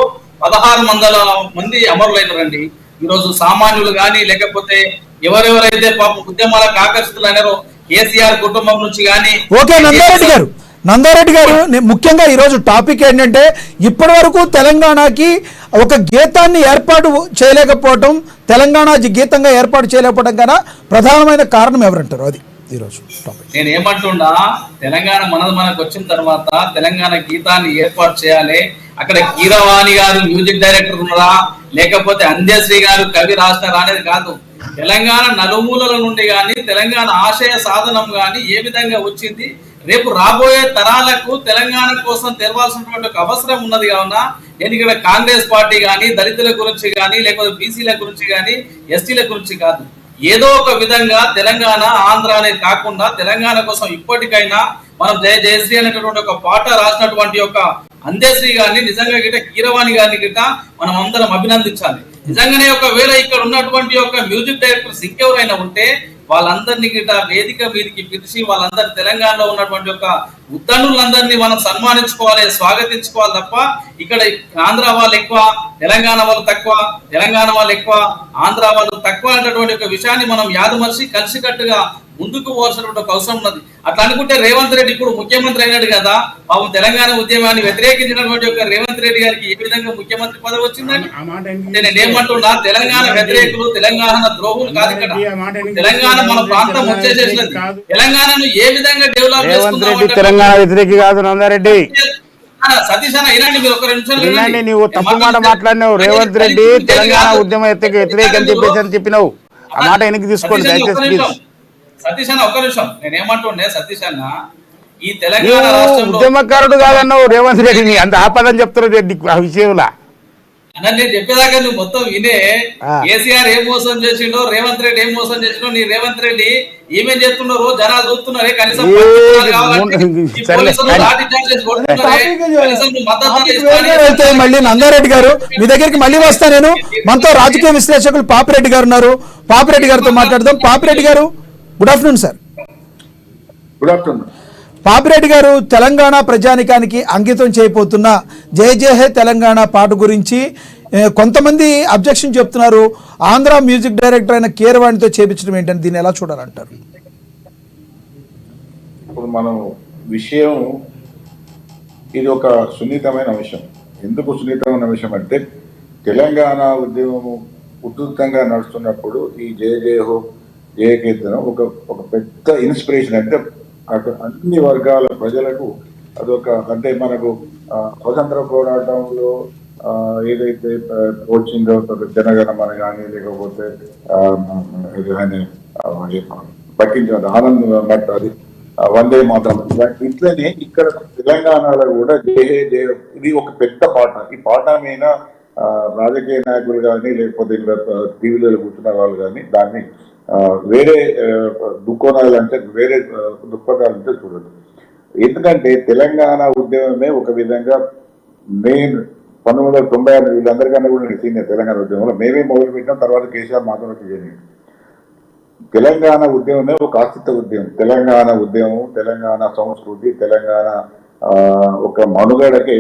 1600 మంది అమరులైనారండి. ఈరోజు సామాన్యులు కానీ లేకపోతే ఎవరెవరైతే పాపం ఉద్యమాలకు ఆకర్షితులైనారో కేసీఆర్ కుటుంబం నుంచి కానీ. ఓకే నందారెడ్డి గారు ముఖ్యంగా ఈరోజు టాపిక్ ఏంటంటే ఇప్పటి వరకు తెలంగాణకి ఒక గీతాన్ని ఏర్పాటు చేయలేకపోవటం, తెలంగాణ గీతంగా ఏర్పాటు చేయలేకపోవడం కన్నా ప్రధానమైన కారణం ఎవరంటారు? అది ఈరోజు టాపిక్. నేను ఏమంటున్నా, తెలంగాణ మనకు వచ్చిన తర్వాత తెలంగాణ గీతాన్ని ఏర్పాటు చేయాలి. అక్కడ కీరవాణి గారు మ్యూజిక్ డైరెక్టర్ ఉన్నారా, లేకపోతే అంధ్యశ్రీ గారు కవి రాస్తారా అనేది కాదు. తెలంగాణ నలుమూలల నుండి కానీ తెలంగాణ ఆశయ సాధనం కానీ ఏ విధంగా వచ్చింది, రేపు రాబోయే తరాలకు తెలంగాణ కోసం తెలవాల్సినటువంటి ఒక అవసరం ఉన్నది. కావున నేను ఇక్కడ కాంగ్రెస్ పార్టీ కానీ దళితుల గురించి కానీ లేకపోతే బీసీల గురించి కానీ ఎస్టీల గురించి కాదు, ఏదో ఒక విధంగా తెలంగాణ ఆంధ్ర అనేది కాకుండా తెలంగాణ కోసం ఇప్పటికైనా మనం జయశ్రీ అనేటటువంటి ఒక పాట రాసినటువంటి ఒక అందేశ్రీ గారిని నిజంగా గిట్ట కీరవాణి గారిని గిట్ట మనం అందరం అభినందించాలి. నిజంగానే ఒకవేళ ఇక్కడ ఉన్నటువంటి ఒక మ్యూజిక్ డైరెక్టర్స్ ఇంకెవరైనా ఉంటే వాళ్ళందరినీ గిట్ట వేదిక మీదకి పిలిచి వాళ్ళందరి తెలంగాణలో ఉన్నటువంటి యొక్క ఉద్దండులందరినీ మనం సన్మానించుకోవాలి, స్వాగతించుకోవాలి తప్ప ఇక్కడ ఆంధ్ర వాళ్ళు ఎక్కువ, తెలంగాణ వాళ్ళు తక్కువ, తెలంగాణ వాళ్ళు ఎక్కువ, ఆంధ్ర వాళ్ళు తక్కువ అనేటటువంటి ఒక విషయాన్ని మనం యాదమర్చి కలిసికట్టుగా ముందుకు పోవాల్సినటువంటి ఒక అవసరం ఉన్నది. అట్లా అనుకుంటే రేవంత్ రెడ్డి ఇప్పుడు ముఖ్యమంత్రి అయినాడు కదా, పాపం తెలంగాణ ఉద్యమాన్ని వ్యతిరేకించినటువంటి ఒక రేవంత్ రెడ్డి గారికి ఏ విధంగా ముఖ్యమంత్రి పదవి వచ్చిందండి? నేను ఏమంటున్నా, తెలంగాణ వ్యతిరేకులు, తెలంగాణ ద్రోహులు కాదు ఇక్కడ. తెలంగాణ మన ప్రాంతం వచ్చేసేసినది. తెలంగాణను ఏ విధంగా డెవలప్ చేసుకుందాం? తెలంగాణ వ్యతిరేకి కాదు నందారెడ్డి. సతీష్ అన్న ఇలాంటి మీరు ఒక నిమిషం వినండి. నువ్వు తప్పు మాట మాట్లాడినావు. రేవంత్ రెడ్డి తెలంగాణ ఉద్యమ వ్యతిరేకం అని చెప్పినావు. ఆ మాట వెనక్కి తీసుకోండి దయచేసి. సతీష్ అన్న ఒక్క నిమిషం, నేను ఏమంటుండే సతీష్ అన్న, ఈ తెలంగాణ రాష్ట్రంలో ఉద్యమకారుడు కాదన్నావు రేవంత్ రెడ్డిని, అంత ఆపదని చెప్తున్నాడు ఆ విషయంలో. అన్న నేను చెప్పేదాకా నువ్వు మొత్తం వినే. కేసీఆర్ ఏం మోసం చేసిండో, రేవంత్ రెడ్డి ఏం మోసం చేసిండో, నీ రేవంత్ రెడ్డి ఏమేం చేస్తున్నారో జనాలు చూస్తున్నారే. కనీసం అయితే మళ్ళీ నందారెడ్డి గారు మీ దగ్గరికి మళ్ళీ వస్తా నేను. మనతో రాజకీయ విశ్లేషకులు పాపిరెడ్డి గారు ఉన్నారు, పాపిరెడ్డి గారితో మాట్లాడదాం. పాపిరెడ్డి గారు good afternoon sir. Good afternoon. Papireddy గారు, తెలంగాణ ప్రజానికానికి అంకితం చేయబోతున్న జై జై హే తెలంగాణ పాట గురించి కొంతమంది అబ్జెక్షన్ చెప్తున్నారు. ఆంధ్ర మ్యూజిక్ డైరెక్టర్ అయిన కీరవాణితో చేపించడం ఏంటని దీన్ని ఎలా చూడాలంటారు? ఇప్పుడు మనం విషయం ఇది ఒక సున్నితమైన విషయం. ఎందుకు సున్నితమైన విషయం అంటే, తెలంగాణ ఉద్యమము ఉధృతంగా నడుస్తున్నప్పుడు ఈ జయ జయ హో జయ కీర్తనం ఒక పెద్ద ఇన్స్పిరేషన్. అంటే అన్ని వర్గాల ప్రజలకు అదొక, అంటే మనకు స్వతంత్ర పోరాటంలో ఏదైతే వచ్చిందో జనగణమన కానీ, లేకపోతే పట్టించిన ఆనందం అది వందే మాత్రం, ఇట్లనే ఇక్కడ తెలంగాణలో కూడా జయ జయ ఇది ఒక పెద్ద పాట. ఈ పాట మీద రాజకీయ నాయకులు కానీ, లేకపోతే టీవీలలో కూర్చున్న వాళ్ళు కానీ దాన్ని వేరే దుఃఖోణాలు అంటే వేరే దృక్పథాలు అంటే చూడదు. ఎందుకంటే తెలంగాణ ఉద్యమమే ఒక విధంగా మెయిన్ 1996 వీళ్ళందరికన్నా కూడా సీనియర్ తెలంగాణ ఉద్యమంలో మేమే మొదలు పెట్టినాం. తర్వాత కేసీఆర్ మాత్రం జరిగింది. తెలంగాణ ఉద్యమమే ఒక ఆస్తిత్వ ఉద్యమం. తెలంగాణ ఉద్యమం, తెలంగాణ సంస్కృతి, తెలంగాణ ఒక మనుగడకి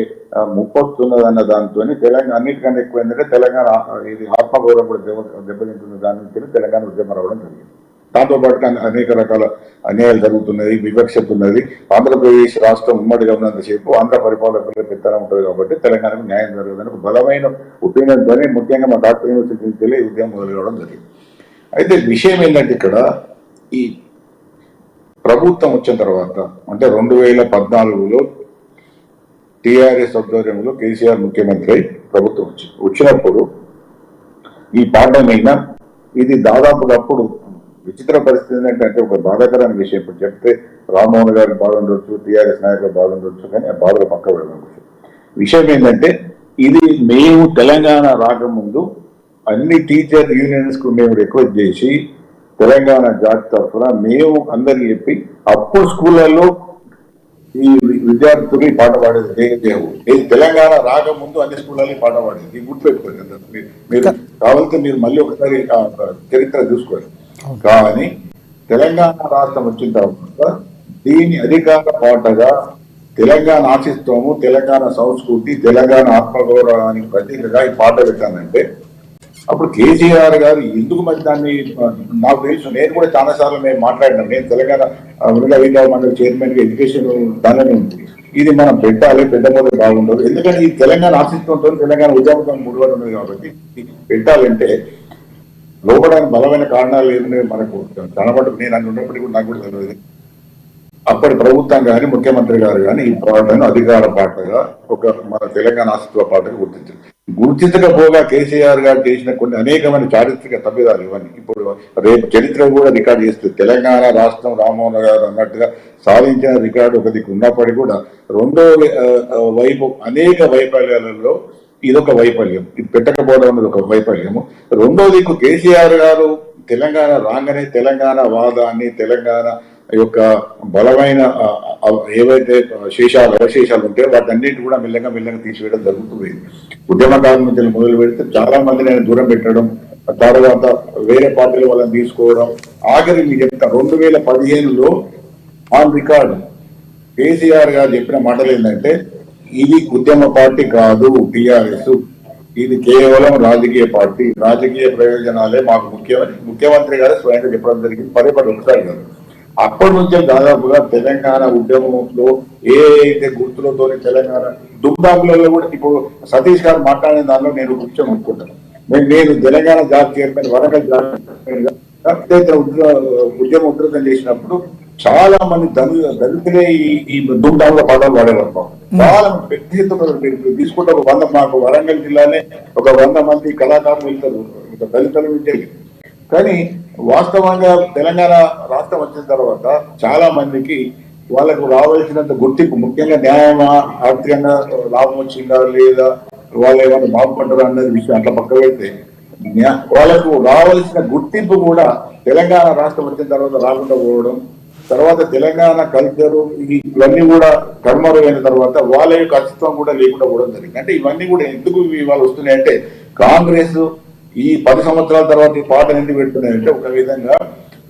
ముప్పొస్తున్నదన్న దాంతో తెలంగాణ అన్నిటికన్నా ఎక్కువ ఏంటంటే తెలంగాణ ఇది ఆత్మగౌరవం కూడా దెబ్బతింటున్న దాని నుంచి తెలంగాణ ఉద్యమం రావడం జరిగింది. దాంతోపాటు అనేక రకాల అన్యాయాలు జరుగుతున్నది, వివక్షత ఉన్నది. ఆంధ్రప్రదేశ్ రాష్ట్రం ఉమ్మడిగా ఉన్నంతసేపు ఆంధ్ర పరిపాలకులకు పెత్తనం ఉంటుంది కాబట్టి తెలంగాణకు న్యాయం జరగదని ఒక బలమైన ఒపీనియన్ ధ్వని ముఖ్యంగా మా డాక్టర్ యూనివర్సిటీ నుంచి ఈ ఉద్యమం మొదలు కావడం జరిగింది. అయితే విషయం ఏంటంటే, ఇక్కడ ఈ ప్రభుత్వం వచ్చిన తర్వాత అంటే 2014లో టీఆర్ఎస్ ఆధ్వర్యంలో కేసీఆర్ ముఖ్యమంత్రి అయి ప్రభుత్వం వచ్చినప్పుడు ఈ పాట మీద ఇది దాదాపుగా అప్పుడు విచిత్ర పరిస్థితి ఏంటంటే, ఒక బాధాకరమైన విషయం. ఇప్పుడు చెప్తే రామ్మోహన్ గారికి బాధ ఉండొచ్చు, టీఆర్ఎస్ నాయకులకు బాధ ఉండొచ్చు, కానీ ఆ బాధలు పక్క పెడవచ్చు. విషయం ఏంటంటే, ఇది మేము తెలంగాణ రాకముందు అన్ని టీచర్ యూనియన్స్ కు మేము రిక్వెస్ట్ చేసి తెలంగాణ జాతి తరఫున మేము అందరికి చెప్పి అప్పుడు స్కూళ్ళల్లో ఈ విద్యార్థులు పాట పాడేది జయదేవు. ఇది తెలంగాణ రాకముందు అన్ని స్కూళ్ళల్లో పాట పాడేది. ఇది గుర్తుపెట్టుకోండి. మీరు కావాలంటే మీరు మళ్ళీ ఒకసారి చరిత్ర చూసుకోండి. కానీ తెలంగాణ రాష్ట్రం వచ్చిన తర్వాత దీని అధికార పాటగా తెలంగాణ ఆశిస్తాము, తెలంగాణ సంస్కృతి, తెలంగాణ ఆత్మగౌరవానికి ప్రతీకగా ఈ పాట పెట్టానంటే అప్పుడు కేసీఆర్ గారు ఎందుకు మరి దాన్ని, నాకు తెలుసు, నేను కూడా చాలా సార్లు మేము మాట్లాడినాం. నేను తెలంగాణ విద్యా మండలి చైర్మన్ గా ఎడ్యుకేషన్ దానిలోనే ఉంది. ఇది మనం పెట్టాలి, పెట్టకపోతే బాగుండదు. ఎందుకంటే ఈ తెలంగాణ ఆశిస్తంతో తెలంగాణ ఉద్యమం ముడిపడి ఉన్నది కాబట్టి పెట్టాలంటే లోపడానికి బలమైన కారణాలు ఏమి మనకు కనబడి, నేను అన్ని ఉన్నప్పటికీ కూడా నాకు కూడా తెలియదు. అప్పటి ప్రభుత్వం కానీ ముఖ్యమంత్రి గారు కానీ ఈ పాటను అధికార పాటగా ఒక మన తెలంగాణ ఆశిత్వ పాటగా గుర్తించకపోగా కేసీఆర్ గారు చేసిన కొన్ని అనేకమైన చారిత్రక తప్పిదాలు ఇవన్నీ ఇప్పుడు రేపు చరిత్ర కూడా రికార్డు చేస్తుంది. తెలంగాణ రాష్ట్రం రామ్మోహన్ గారు అన్నట్టుగా సాధించిన రికార్డు ఒక దిక్కు ఉన్నప్పటికీ కూడా రెండో వైపు అనేక వైఫల్యాలలో ఇదొక వైఫల్యం. ఇది పెట్టకపోవడం అనేది ఒక వైఫల్యము. రెండో దిక్కు కేసీఆర్ గారు తెలంగాణ రాగానే తెలంగాణ వాదాన్ని, తెలంగాణ యొక్క బలమైన ఏవైతే అవశేషాలు ఉంటాయో వాటన్నిటి కూడా మెల్లగా తీసివేయడం జరుగుతుంది. ఉద్యమకాలం నుంచి మొదలు పెడితే చాలా మంది నేను దూరం పెట్టడం, తర్వాత వేరే పార్టీల వాళ్ళని తీసుకోవడం, ఆఖరి మీకు చెప్తా 2015లో ఆన్ రికార్డు కేసీఆర్ గారు చెప్పిన మాటలు ఏంటంటే, ఇది ఉద్యమ పార్టీ కాదు టిఆర్ఎస్, ఇది కేవలం రాజకీయ పార్టీ, రాజకీయ ప్రయోజనాలే మాకు ముఖ్యమని ముఖ్యమంత్రి గారు స్వయంగా చెప్పడం జరిగింది. పదే ఒకసారి కాదు. అప్పటి నుంచే దాదాపుగా తెలంగాణ ఉద్యమంలో ఏ అయితే గుర్తులతో తెలంగాణ దుబ్బాకులలో కూడా ఇప్పుడు సతీష్ గారు మాట్లాడిన దానిలో నేను ముఖ్యం అనుకుంటాను. నేను Telangana job chairman, Warangal job ఉద్యమ ఉధృతం చేసినప్పుడు చాలా మంది దళితులే ఈ దుమ్డాంలో పాటలు పాడేవారు. చాలా మంది పెద్ద ఎత్తున తీసుకుంటే మాకు వరంగల్ జిల్లానే ఒక 100 మంది కళాకారులు వెళ్తారు దళితుల విద్యకి. కానీ వాస్తవంగా తెలంగాణ రాష్ట్రం వచ్చిన తర్వాత చాలా మందికి వాళ్ళకు రావాల్సినంత గుర్తింపు, ముఖ్యంగా న్యాయమా, ఆర్థికంగా లాభం వచ్చిందా లేదా, వాళ్ళు ఏమైనా బాగుపడ్డారా అన్నది విషయం అట్లా పక్క పెడితే, వాళ్ళకు రావాల్సిన గుర్తింపు కూడా తెలంగాణ రాష్ట్రం వచ్చిన తర్వాత రాకుండా పోవడం, తర్వాత తెలంగాణ కల్చరు ఇవన్నీ కూడా కనుమరుగైన తర్వాత వాళ్ళ యొక్క అస్తిత్వం కూడా లేకుండా పోవడం జరిగింది. అంటే ఇవన్నీ కూడా ఎందుకు ఇవాళ వస్తున్నాయంటే, కాంగ్రెస్ ఈ 10 సంవత్సరాల తర్వాత ఈ పాట ఎందుకు పెడుతున్నాయంటే, ఒక విధంగా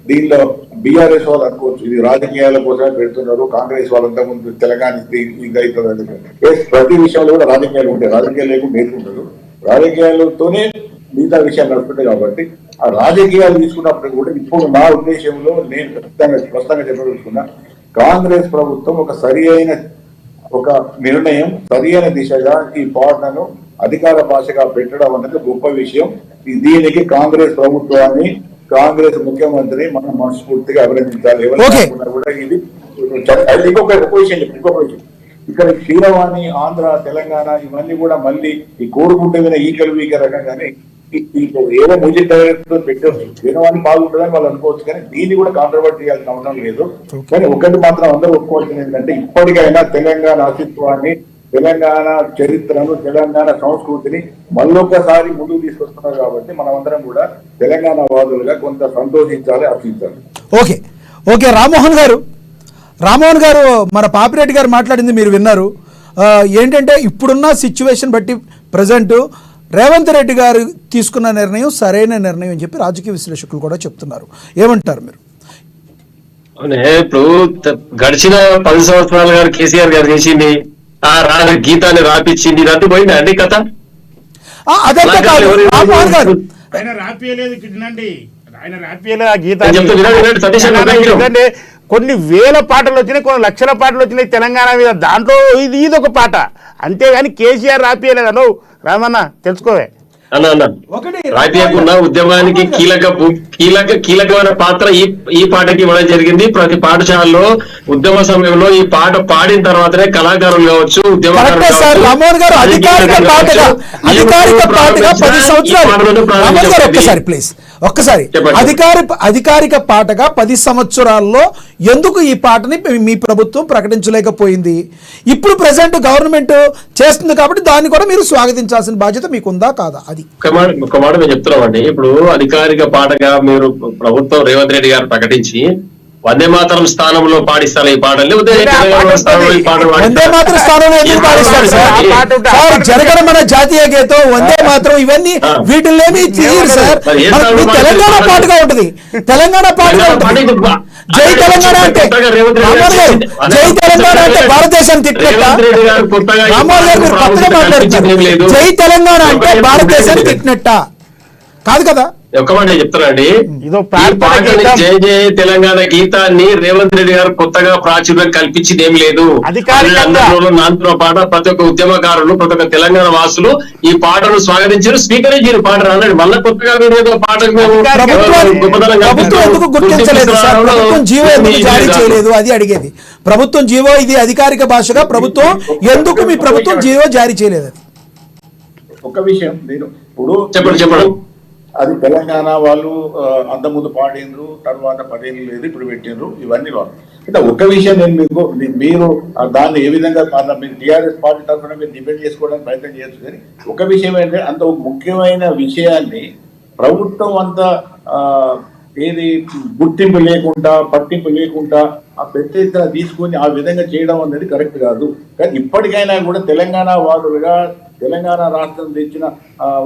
దీనిలో బీఆర్ఎస్ వాళ్ళు అనుకోవచ్చు ఇది రాజకీయాల కోసమే పెడుతున్నారు, కాంగ్రెస్ వాళ్ళంతా ముందు తెలంగాణ ఇది అవుతుంది. ప్రతి విషయంలో కూడా రాజకీయాలు ఉంటాయి, రాజకీయాలు లేకుండా నేర్చుకుంటారు, రాజకీయాలతోనే మిగతా విషయాలు నడుస్తుంటాయి. కాబట్టి ఆ రాజకీయాలు తీసుకున్నప్పుడు కూడా ఇప్పుడు నా ఉద్దేశంలో నేను స్పష్టంగా చెప్పదలుచుకున్నా, కాంగ్రెస్ ప్రభుత్వం ఒక సరి అయిన ఒక నిర్ణయం, సరి అయిన దిశగా ఈ పాటను అధికార భాషగా పెట్టడం అనేది గొప్ప విషయం. దీనికి కాంగ్రెస్ ప్రభుత్వాన్ని, కాంగ్రెస్ ముఖ్యమంత్రి మనం మనస్ఫూర్తిగా అభినందించాలి. ఎవరైనా కూడా ఇది ఇంకొక విషయం ఇక్కడ క్షీరవాణి, ఆంధ్ర, తెలంగాణ ఇవన్నీ కూడా మళ్ళీ ఈ కోరుకుంటే ఈకలు వీక రకంగానే ఏదో మ్యూజిక్ డైరెక్టర్ పెట్టవచ్చు, క్షీరవాణి బాగుంటుందని వాళ్ళు అనుకోవచ్చు. కానీ దీన్ని కూడా కాంట్రవర్ట్ చేయాల్సిన అవసరం లేదు. కానీ ఒకటి మాత్రం అందరూ ఒప్పుకోవాల్సింది ఏంటంటే, ఇప్పటికైనా తెలంగాణ అస్తిత్వాన్ని, తెలంగాణ చరిత్రను, తెలంగాణ సంస్కృతిని మళ్ళొకసారి ముందుకు తీసుకొస్తున్నారు. కాబట్టి మనమందరం కూడా తెలంగాణ వాదులుగా కొంత సంతోషించాలి, హర్షించాలి. ఓకే ఓకే రామ్మోహన్ గారు మన పాపిరెడ్డి గారు మాట్లాడింది మీరు విన్నారు. ఏంటంటే ఇప్పుడున్న సిచ్యువేషన్ బట్టి ప్రజెంట్ రేవంత్ రెడ్డి గారు తీసుకున్న నిర్ణయం సరైన నిర్ణయం అని చెప్పి రాజకీయ విశ్లేషకులు కూడా చెప్తున్నారు. ఏమంటారు మీరు? ఇప్పుడు గడిచిన 10 సంవత్సరాలు గారు కేసీఆర్ గారు చేసింది, ఆ గీతాన్ని రాపించింది, ఇదంతా పోయిందా అండి కథ? ఆయన రాపియలేదు కిడ్నండి, ఆయన రాపియలేదు ఆ గీతాన్ని. కొన్ని వేల పాటలు వచ్చినాయి, కొన్ని లక్షల పాటలు వచ్చినాయి తెలంగాణ మీద, దాంట్లో ఇది ఒక పాట అంతేగాని కేసీఆర్ రాపియలేదు. అను రామన్న తెలుసుకోవే రాజకీయకున్న ఉద్యమానికి కీలకమైన పాత్ర ఈ పాటకి ఇవ్వడం జరిగింది. ప్రతి పాఠశాలలో ఉద్యమ సమయంలో ఈ పాట పాడిన తర్వాతనే కళాకారులు కావచ్చు, అధికారిక పాటగా 10 సంవత్సరాల్లో ఎందుకు ఈ పాటని మీ ప్రభుత్వం ప్రకటించలేకపోయింది? ఇప్పుడు ప్రెసెంట్ గవర్నమెంట్ చేస్తుంది కాబట్టి దాన్ని కూడా మీరు స్వాగతించాల్సిన బాధ్యత మీకుందా కాదా? అది ఒక మాట మేము చెప్తున్నామండి. ఇప్పుడు అధికారిక పాటగా మీరు ప్రభుత్వం రేవంత్ రెడ్డి గారు ప్రకటించి వందే మాతరం స్థానంలో పాడిస్తారు ఈ పాటలు, వందే మాతరం స్థానంలో ఎందుకు పాడిస్తారు సార్? జనగణమన జాతీయ గీతం, వందే మాతరం ఇవన్నీ వీటిల్లేమి తీయరు సార్. తెలంగాణ పాటగా ఉంటుంది, తెలంగాణ పాటగా ఉంటుంది. జై తెలంగాణ అంటే జై తెలంగాణ అంటే భారతదేశాన్ని తిట్టినట్ట? రామారావు గారు మీరు కొత్తగా మాట్లాడుతున్నారు. జై తెలంగాణ అంటే భారతదేశాన్ని తిట్టినట్ట కాదు కదా? ఒక మాట చెప్తానండి, జై జయ తెలంగాణ గీతాన్ని రేవంత్ రెడ్డి గారు కొత్తగా ప్రాచుర్యం కల్పించింది ఏం లేదు. నాతో పాట ప్రతి ఒక్క ఉద్యమకారులు, ప్రతి ఒక్క తెలంగాణ వాసులు ఈ పాటను స్వాగతించారు, స్వీకరించారు. పాట అన్నాడు మళ్ళీ కొత్తగా పాటకు జీవో ఎందుకు జారీ చేయలేదు అది అడిగేది. ప్రభుత్వం జీవో, ఇది అధికారిక భాషగా ప్రభుత్వం ఎందుకు మీ ప్రభుత్వం జీవో జారీ చేయలేదు? ఒక విషయం నేను ఇప్పుడు చెప్పండి. అది తెలంగాణ వాళ్ళు అంతకుముందు పాడినరు, తర్వాత 10 ఏళ్ళు లేదు ఇప్పుడు పెట్టినరు, ఇవన్నీ వాళ్ళు. అంటే ఒక విషయం నేను మీరు దాన్ని ఏ విధంగా మీరు టీఆర్ఎస్ పార్టీ తరఫున మీరు డిబేట్ చేసుకోవడానికి ప్రయత్నం చేయొచ్చు. కానీ ఒక విషయం ఏంటంటే, అంత ముఖ్యమైన విషయాన్ని ప్రభుత్వం అంతా ఏది గుర్తింపు లేకుండా పట్టింపు లేకుండా ఆ పెద్ద ఎత్తున తీసుకొని ఆ విధంగా చేయడం అనేది కరెక్ట్ కాదు. కానీ ఇప్పటికైనా కూడా తెలంగాణ వాళ్ళుగా, తెలంగాణ రాష్ట్రం తెచ్చిన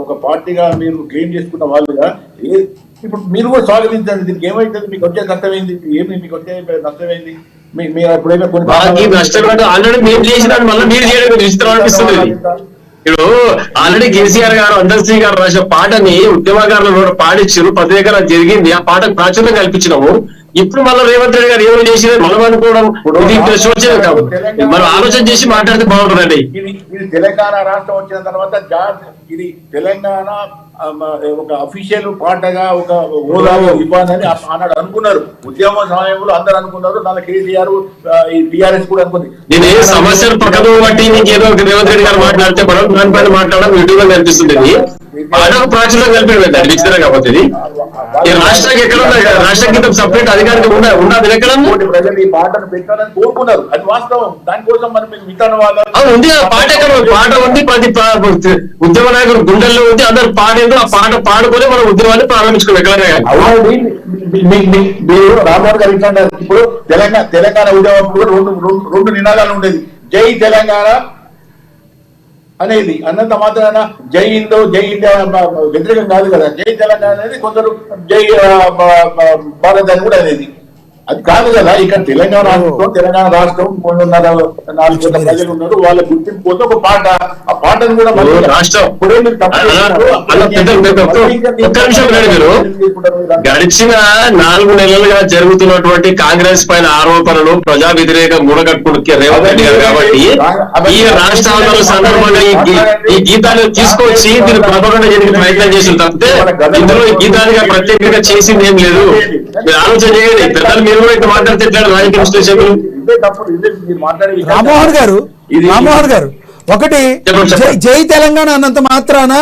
ఒక పార్టీగా మీరు క్లెయిమ్ చేసుకున్న వాళ్ళుగా ఇప్పుడు మీరు కూడా స్వాగతించండి. దీనికి ఏమైతుంది? మీకు వచ్చే నష్టమైంది ఏమి? మీకు వచ్చే నష్టమైంది? మీరు ఎప్పుడైనా ఆల్రెడీ మేము చేసిన మళ్ళీ మీరు చేయడం విచిత్రం అనిపిస్తుంది. ఇప్పుడు ఆల్రెడీ కేసీఆర్ గారు, అందర్శ్రీ గారు రాసిన పాటని ఉద్యమకారులు కూడా పాడించారు, 10 ఎకరాలు జరిగింది, ఆ పాటకు ప్రాచుర్యం కల్పించినాము. ఇప్పుడు మళ్ళీ రేవంత్ రెడ్డి గారు ఏమో చేసి మనం అనుకోవడం వచ్చేది కాదు. మనం ఆలోచన చేసి మాట్లాడితే బాగుంటుందండి. ఇది తెలంగాణ రాష్ట్రం వచ్చిన తర్వాత ఇది తెలంగాణ ఒక అఫీషియల్ పాటగా ఒక హోదాగా ఇవ్వాలని ఆనాడు అనుకున్నారు. ఉద్యమ సమయంలో అందరు అనుకున్నారు. దాని కేసీఆర్ ఈ టీఆర్ఎస్ కూడా అనుకుంది. నేను ఏ సమస్యలు పక్కన బట్టి ఏదో ఒక రేవంత్ రెడ్డి గారు మాట్లాడితే మనం దానిపైన మాట్లాడడం విడుదల కనిపిస్తుంది. పాటకు ప్రాచుర్యం కల్పించలేదు విచిత్రం కాకపోతే ఈ రాష్ట్రానికి ఎక్కడ రాష్ట్ర గీతం సపరేట్ అధికారికి ఉన్నది ఎక్కడ ప్రజలు ఈ పాటను పెట్టాలని కోరుకున్నారు. అది వాస్తవం. దానికోసం మనం విధాన ఉంది. ఆ పాట ఎక్కడ పాట ఉంది, ప్రతి ఉద్యమ నాయకుడు గుండెల్లో ఉంది. అందరు పాడేందు ఆ పాట పాడుకొని మనం ఉద్యమాన్ని ప్రారంభించుకున్నాం. ఎక్కడైనా మీరు రామ్మోహన్ గారు ఇట్లా ఇప్పుడు తెలంగాణ ఉద్యమం కూడా రెండు నినాదాలు ఉండేది. జై తెలంగాణ అనేది అన్నంత మాత్రాన జై హిందూ జై ఇండియా వ్యతిరేకం కాదు కదా. జై తెలంగాణ అనేది కొందరు జై భారత్ అని కూడా అనేది అది కాదు కదా. ఇక్కడ తెలంగాణ రాష్ట్రం 3.5 ప్రజలు ఉన్నారు. వాళ్ళ గుర్తింపు కోసం ఒక పాట, ఆ పాటను కూడా గడిచిన 4 నెలలుగా జరుగుతున్నటువంటి కాంగ్రెస్ పైన ఆరోపణలు, ప్రజా వ్యతిరేక మూడగట్టుడు రేవంత్ రెడ్డి గారు కాబట్టి ఈ రాష్ట్రాల సందర్భంగా ఈ గీతాన్ని తీసుకొచ్చి దీన్ని ప్రభావం చేయడానికి ప్రయత్నం చేసిన తప్పితే ఇందులో ఈ గీతాలుగా ప్రత్యేకంగా చేసింది ఏం లేదు. మీరు ఆలోచన చేయండి. పెద్దలు మీరు కూడా ఇక్కడ మాట్లాడితే రాజకీయ విశ్లేషకులు రామ్మోహన్ గారు ఒకటి జై తెలంగాణ అన్నంత మాత్రాన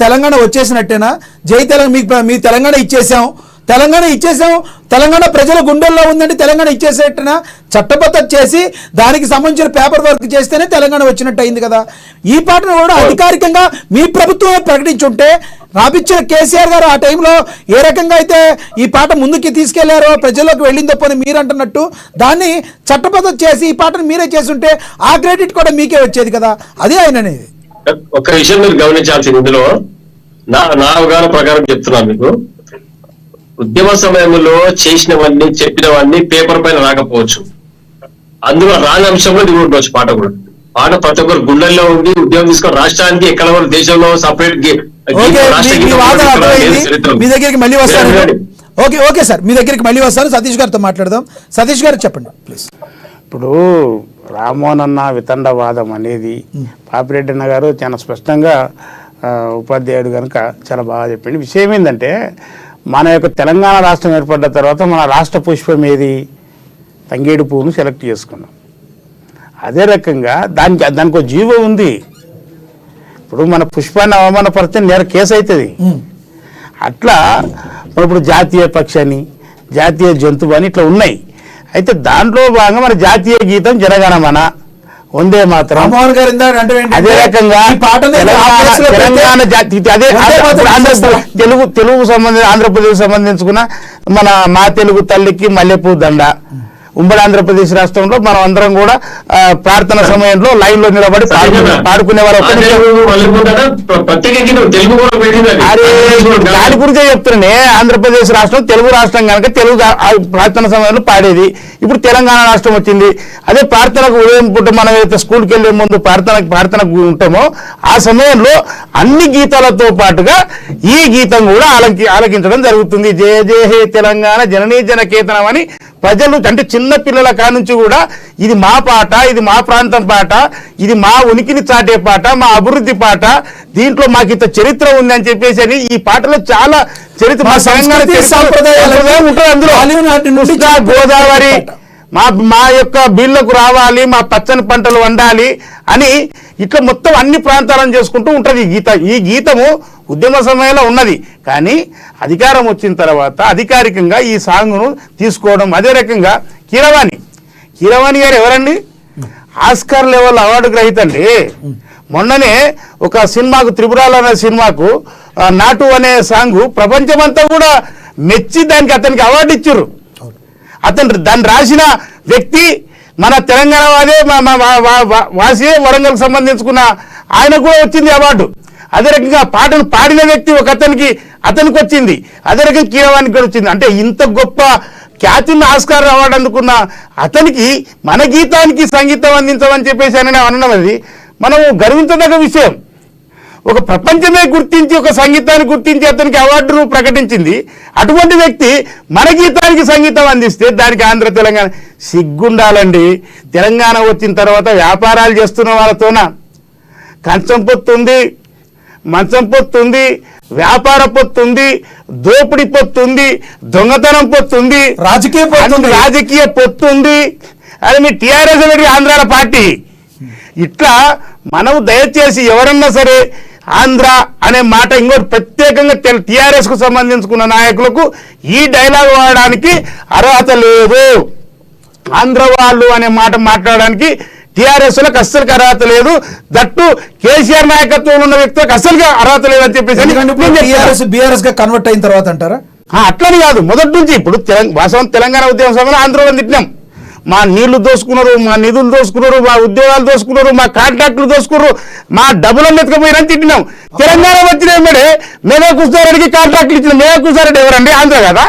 తెలంగాణ వచ్చేసినట్టేనా? జై తెలంగాణ మీ తెలంగాణ ఇచ్చేసాం, తెలంగాణ ప్రజల గుండెల్లో ఉందండి, తెలంగాణ ఇచ్చేసేట్టున చట్టబద్ధ చేసి దానికి సంబంధించిన పేపర్ వర్క్ చేస్తేనే తెలంగాణ వచ్చినట్టు అయింది కదా. ఈ పాటను కూడా అధికారికంగా మీ ప్రభుత్వమే ప్రకటించుంటే రాపిచ్చిన కేసీఆర్ గారు ఆ టైంలో ఏ రకంగా అయితే ఈ పాట ముందుకి తీసుకెళ్లారో ప్రజల్లోకి వెళ్ళిందో పోనీ మీరు అంటున్నట్టు దాన్ని చట్టబద్ధ చేసి ఈ పాటను మీరే చేసుంటే ఆ క్రెడిట్ కూడా మీకే వచ్చేది కదా. అదే ఆయన అనేది. ఒక విషయం మీరు గమనించాల్సింది, ఇందులో నా అవగాహన ప్రకారం చెప్తున్నాను మీకు. ఉద్యమ సమయంలో చేసినవన్నీ చెప్పినవన్నీ పేపర్ పైన రాకపోవచ్చు, అందులో రాని అంశంలో దిగి ఉండవచ్చు. పాట ప్రతి ఒక్కరు గుండెల్లో ఉంది. ఉద్యమం తీసుకొని రాష్ట్రానికి ఎక్కడ కూడా దేశంలో సపరేట్ మీ దగ్గరికి మళ్ళీ వస్తాను. ఓకే సార్, మీ దగ్గరికి మళ్ళీ వస్తాను. సతీష్ గారితో మాట్లాడదాం. సతీష్ గారు చెప్పండి ప్లీజ్. ఇప్పుడు రామ్మోహన్ అన్న వితండవాదం అనేది పాపిరెడ్డి అన్న గారు చాలా స్పష్టంగా ఉపాధ్యాయుడు కనుక చాలా బాగా చెప్పింది. విషయం ఏంటంటే మన యొక్క తెలంగాణ రాష్ట్రం ఏర్పడ్డ తర్వాత మన రాష్ట్ర పుష్పం ఏది? తంగేడు పువ్వును సెలెక్ట్ చేసుకున్నాం. అదే రకంగా దానికి ఒక జీవో ఉంది. ఇప్పుడు మన పుష్పాన్ని అవమానపడితే నేర కేసు అవుతుంది. అట్లా ఇప్పుడు జాతీయ పక్షి అని, జాతీయ జంతువు అని ఇట్లా ఉన్నాయి. అయితే దాంట్లో భాగంగా మన జాతీయ గీతం జనగణమన, వందే మాతరం. అదే రకంగా తెలంగాణ జాతి అదే తెలుగు సంబంధించి ఆంధ్రప్రదేశ్ సంబంధించుకున్న మన మా తెలుగు తల్లికి మల్లెపూ దండ. ఉమ్మడి ఆంధ్రప్రదేశ్ రాష్ట్రంలో మనం అందరం కూడా ప్రార్థన సమయంలో లైన్ లో నిలబడి పాడుకునే వాళ్ళు. దాని గురించే చెప్తున్నానే, ఆంధ్రప్రదేశ్ రాష్ట్రం తెలుగు రాష్ట్రం కనుక తెలుగు ప్రార్థన సమయంలో పాడేది. ఇప్పుడు తెలంగాణ రాష్ట్రం వచ్చింది. అదే ప్రార్థనకు ఉదయం పూట మనం ఏదైతే స్కూల్కి వెళ్లే ముందు ప్రార్థనకు ఉంటామో ఆ సమయంలో అన్ని గీతాలతో పాటుగా ఈ గీతం కూడా ఆలకించడం జరుగుతుంది. జయ జయ హే తెలంగాణ జననీ జనకేతనం అని ప్రజలు అంటే చిన్న పిల్లల కానుంచి కూడా ఇది మా పాట, ఇది మా ప్రాంతం పాట, ఇది మా ఉనికిని చాటే పాట, మా అభివృద్ధి పాట, దీంట్లో మాకు ఇంత చరిత్ర ఉంది అని చెప్పేసి అని ఈ పాటలో చాలా చరిత్ర ఉంటుంది. అందులో గోదావరి మా యొక్క బీళ్లకు రావాలి, మా పచ్చని పంటలు వండాలి అని ఇట్లా మొత్తం అన్ని ప్రాంతాలను చేసుకుంటూ ఉంటుంది ఈ గీత. ఈ గీతము ఉద్యమ సమయంలో ఉన్నది, కానీ అధికారం వచ్చిన తర్వాత అధికారికంగా ఈ సాంగ్ను తీసుకోవడం. అదే రకంగా కీరవాణి గారు ఎవరండి? ఆస్కార్ లెవెల్ అవార్డు గ్రహీత అండి. మొన్ననే ఒక సినిమాకు, త్రిపురాలు అనే సినిమాకు నాటు అనే సాంగ్ ప్రపంచమంతా కూడా మెచ్చి దానికి అతనికి అవార్డు ఇచ్చారు. అతను దాన్ని రాసిన వ్యక్తి మన తెలంగాణ వాసి వరంగల్కి సంబంధించుకున్న ఆయనకు కూడా వచ్చింది అవార్డు. అదే రకంగా పాటను పాడిన వ్యక్తి ఒక అతనికి వచ్చింది. అదే రకంగా కీరవానికి కూడా వచ్చింది. అంటే ఇంత గొప్ప ఖ్యాతిని ఆస్కార్ అవార్డు అందుకున్న అతనికి మన గీతానికి సంగీతం అందించమని చెప్పేసి అని అనడం అది మనం గర్వించదగ్గ విషయం. ఒక ప్రపంచమే గుర్తించి ఒక సంగీతాన్ని గుర్తించి అతనికి అవార్డును ప్రకటించింది. అటువంటి వ్యక్తి మన గీతానికి సంగీతం అందిస్తే దానికి ఆంధ్ర తెలంగాణ సిగ్గుండాలండి. తెలంగాణ వచ్చిన తర్వాత వ్యాపారాలు చేస్తున్న వాళ్ళతోన కంచం పొత్తుంది, మంచం పొత్తుంది, వ్యాపార పొత్తుంది, దోపిడి పొత్తుంది, దొంగతనం పొత్తుంది, రాజకీయ పొత్తుంది. అది మీ టీఆర్ఎస్ అనేది ఆంధ్రాల పార్టీ. ఇట్లా మనం దయచేసి ఎవరన్నా సరే ఆంధ్ర అనే మాట ఇంకోటి ప్రత్యేకంగా టీఆర్ఎస్ కు సంబంధించుకున్న నాయకులకు ఈ డైలాగ్ వాడడానికి అర్హత లేదు. ఆంధ్ర వాళ్ళు అనే మాట మాట్లాడడానికి టీఆర్ఎస్ లకు అస్సలు అర్హత లేదు. దట్టు కేసీఆర్ నాయకత్వంలో ఉన్న వ్యక్తులకు అస్సలు అర్హత లేదు అని చెప్పేసి బీఆర్ఎస్ గా కన్వర్ట్ అయిన తర్వాత అంటారా? అట్లని కాదు, మొదటి నుంచి. ఇప్పుడు వాస్తవం తెలంగాణ ఉద్యమ సమయంలో ఆంధ్రలో తిట్టినాం. మా నీళ్లు దోసుకున్నారు, మా నిధులు దోసుకున్నారు, మా ఉద్యోగాలు దోసుకున్నారు, మా కాంట్రాక్టులు దోసుకున్నారు, మా డబ్బులను ఎత్తుకపోయినని తిట్టినాం. తెలంగాణ వచ్చిన వెంబడే మేమే కృష్ణారెడ్డికి కాంట్రాక్టులు ఇచ్చిన మేమే కృష్ణారెడ్డి ఎవరండి? ఆంధ్ర కదా.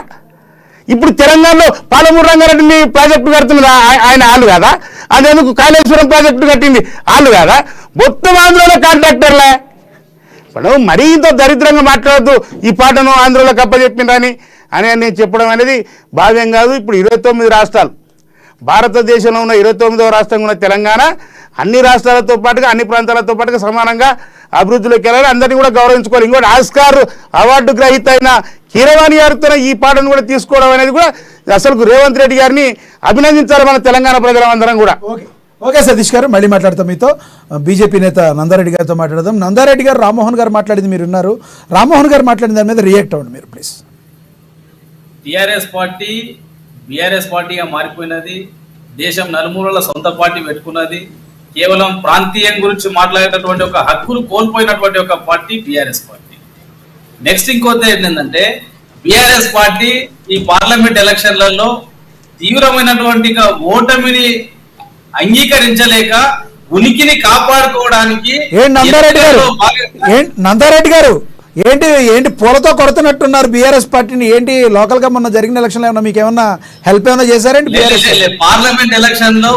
ఇప్పుడు తెలంగాణలో పాలమూరు రంగారెడ్డి ప్రాజెక్టు కడుతున్నది ఆయన ఆళ్ళు కదా. అదేందుకు కాళేశ్వరం ప్రాజెక్టు కట్టింది ఆళ్ళు కదా. మొత్తం ఆంధ్రలో కాంట్రాక్టర్లే. ఇప్పుడు మరీ ఇంత దరిద్రంగా మాట్లాడద్దు. ఈ పాటను ఆంధ్రలో కప్పచెప్పిండ్రని అని నేను చెప్పడం అనేది భావ్యం కాదు. ఇప్పుడు 29 రాష్ట్రాలు, భారతదేశంలో ఉన్న 29వ రాష్ట్రంగా ఉన్న తెలంగాణ అన్ని రాష్ట్రాలతో పాటుగా అన్ని ప్రాంతాలతో పాటుగా సమానంగా అభివృద్ధిలోకి వెళ్ళాలి. అందరినీ కూడా గౌరవించుకోవాలి. ఇంకోటి ఆస్కార్ అవార్డు గ్రహీత అయిన కీరవాణి గారితో ఈ పాటను కూడా తీసుకోవడం అనేది కూడా అసలు రేవంత్ రెడ్డి గారిని అభినందించాలి మన తెలంగాణ ప్రజలందరం కూడా. ఓకే సతీష్ గారు, మళ్ళీ మాట్లాడతాం మీతో. బీజేపీ నేత నందారెడ్డి గారితో మాట్లాడదాం. నందారెడ్డి గారు, రామ్మోహన్ గారు మాట్లాడింది మీరు ఉన్నారు. రామ్మోహన్ గారు మాట్లాడిన దాని మీద రియాక్ట్ అవ్వండి మీరు ప్లీజ్. టీఆర్ఎస్ పార్టీ బీఆర్ఎస్ పార్టీగా మారిపోయినది. దేశం నలుమూలల సొంత పార్టీ పెట్టుకున్నది. కేవలం ప్రాంతీయం గురించి మాట్లాడేటటువంటి ఒక హక్కును కోల్పోయినటువంటి ఒక పార్టీ బీఆర్ఎస్ పార్టీ. నెక్స్ట్ ఇంకోటి ఏంటంటే బీఆర్ఎస్ పార్టీ ఈ పార్లమెంట్ ఎలక్షన్లలో తీవ్రమైనటువంటి ఓటమిని అంగీకరించలేక ఉనికిని కాపాడుకోవడానికి నందారెడ్డి గారు ఏంటి పూలతో కొడుతున్నట్టున్నారు బీఆర్ఎస్ పార్టీని? ఏంటి లోకల్ గా మొన్న జరిగిన ఎలక్షన్ ఏమన్నా మీకు ఏమన్నా హెల్ప్ ఏమన్నా చేశారండి? పార్లమెంట్ ఎలక్షన్ లో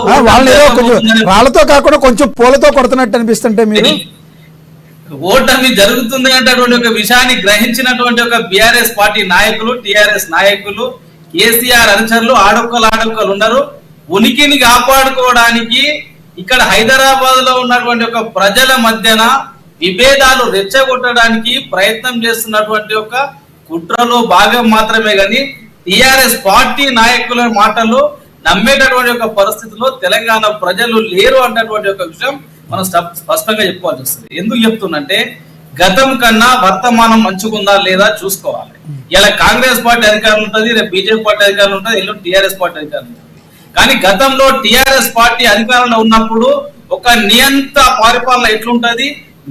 వాళ్ళతో కాకుండా కొంచెం పూలతో కొడుతున్నట్టు అనిపిస్తుంటే మీరు ఓటమి జరుగుతుంది అనేటువంటి ఒక విషయాన్ని గ్రహించినటువంటి ఒక బీఆర్ఎస్ పార్టీ నాయకులు, టిఆర్ఎస్ నాయకులు, కేసీఆర్ అనుచరులు ఆడొక్కలు ఉన్నారు. ఉనికిని కాపాడుకోవడానికి ఇక్కడ హైదరాబాద్ లో ఉన్నటువంటి ఒక ప్రజల మధ్యన విభేదాలు రెచ్చగొట్టడానికి ప్రయత్నం చేస్తున్నటువంటి ఒక కుట్రలో భాగం మాత్రమే గాని టిఆర్ఎస్ పార్టీ నాయకుల మాటలు నమ్మేటటువంటి ఒక పరిస్థితిలో తెలంగాణ ప్రజలు లేరు అన్నటువంటి ఒక విషయం మనం స్పష్టంగా చెప్పుకోవాల్సి వస్తుంది. ఎందుకు చెప్తున్నంటే గతం కన్నా వర్తమానం మంచుకుందా లేదా చూసుకోవాలి. ఇలా కాంగ్రెస్ పార్టీ అధికారం ఉంటుంది, రేపు బీజేపీ పార్టీ అధికారం ఉంటుంది, ఎల్లుండి టిఆర్ఎస్ పార్టీ అధికారం ఉంటుంది. కానీ గతంలో టిఆర్ఎస్ పార్టీ అధికారంలో ఉన్నప్పుడు ఒక నియంత్ర పరిపాలన ఎట్లుంటది,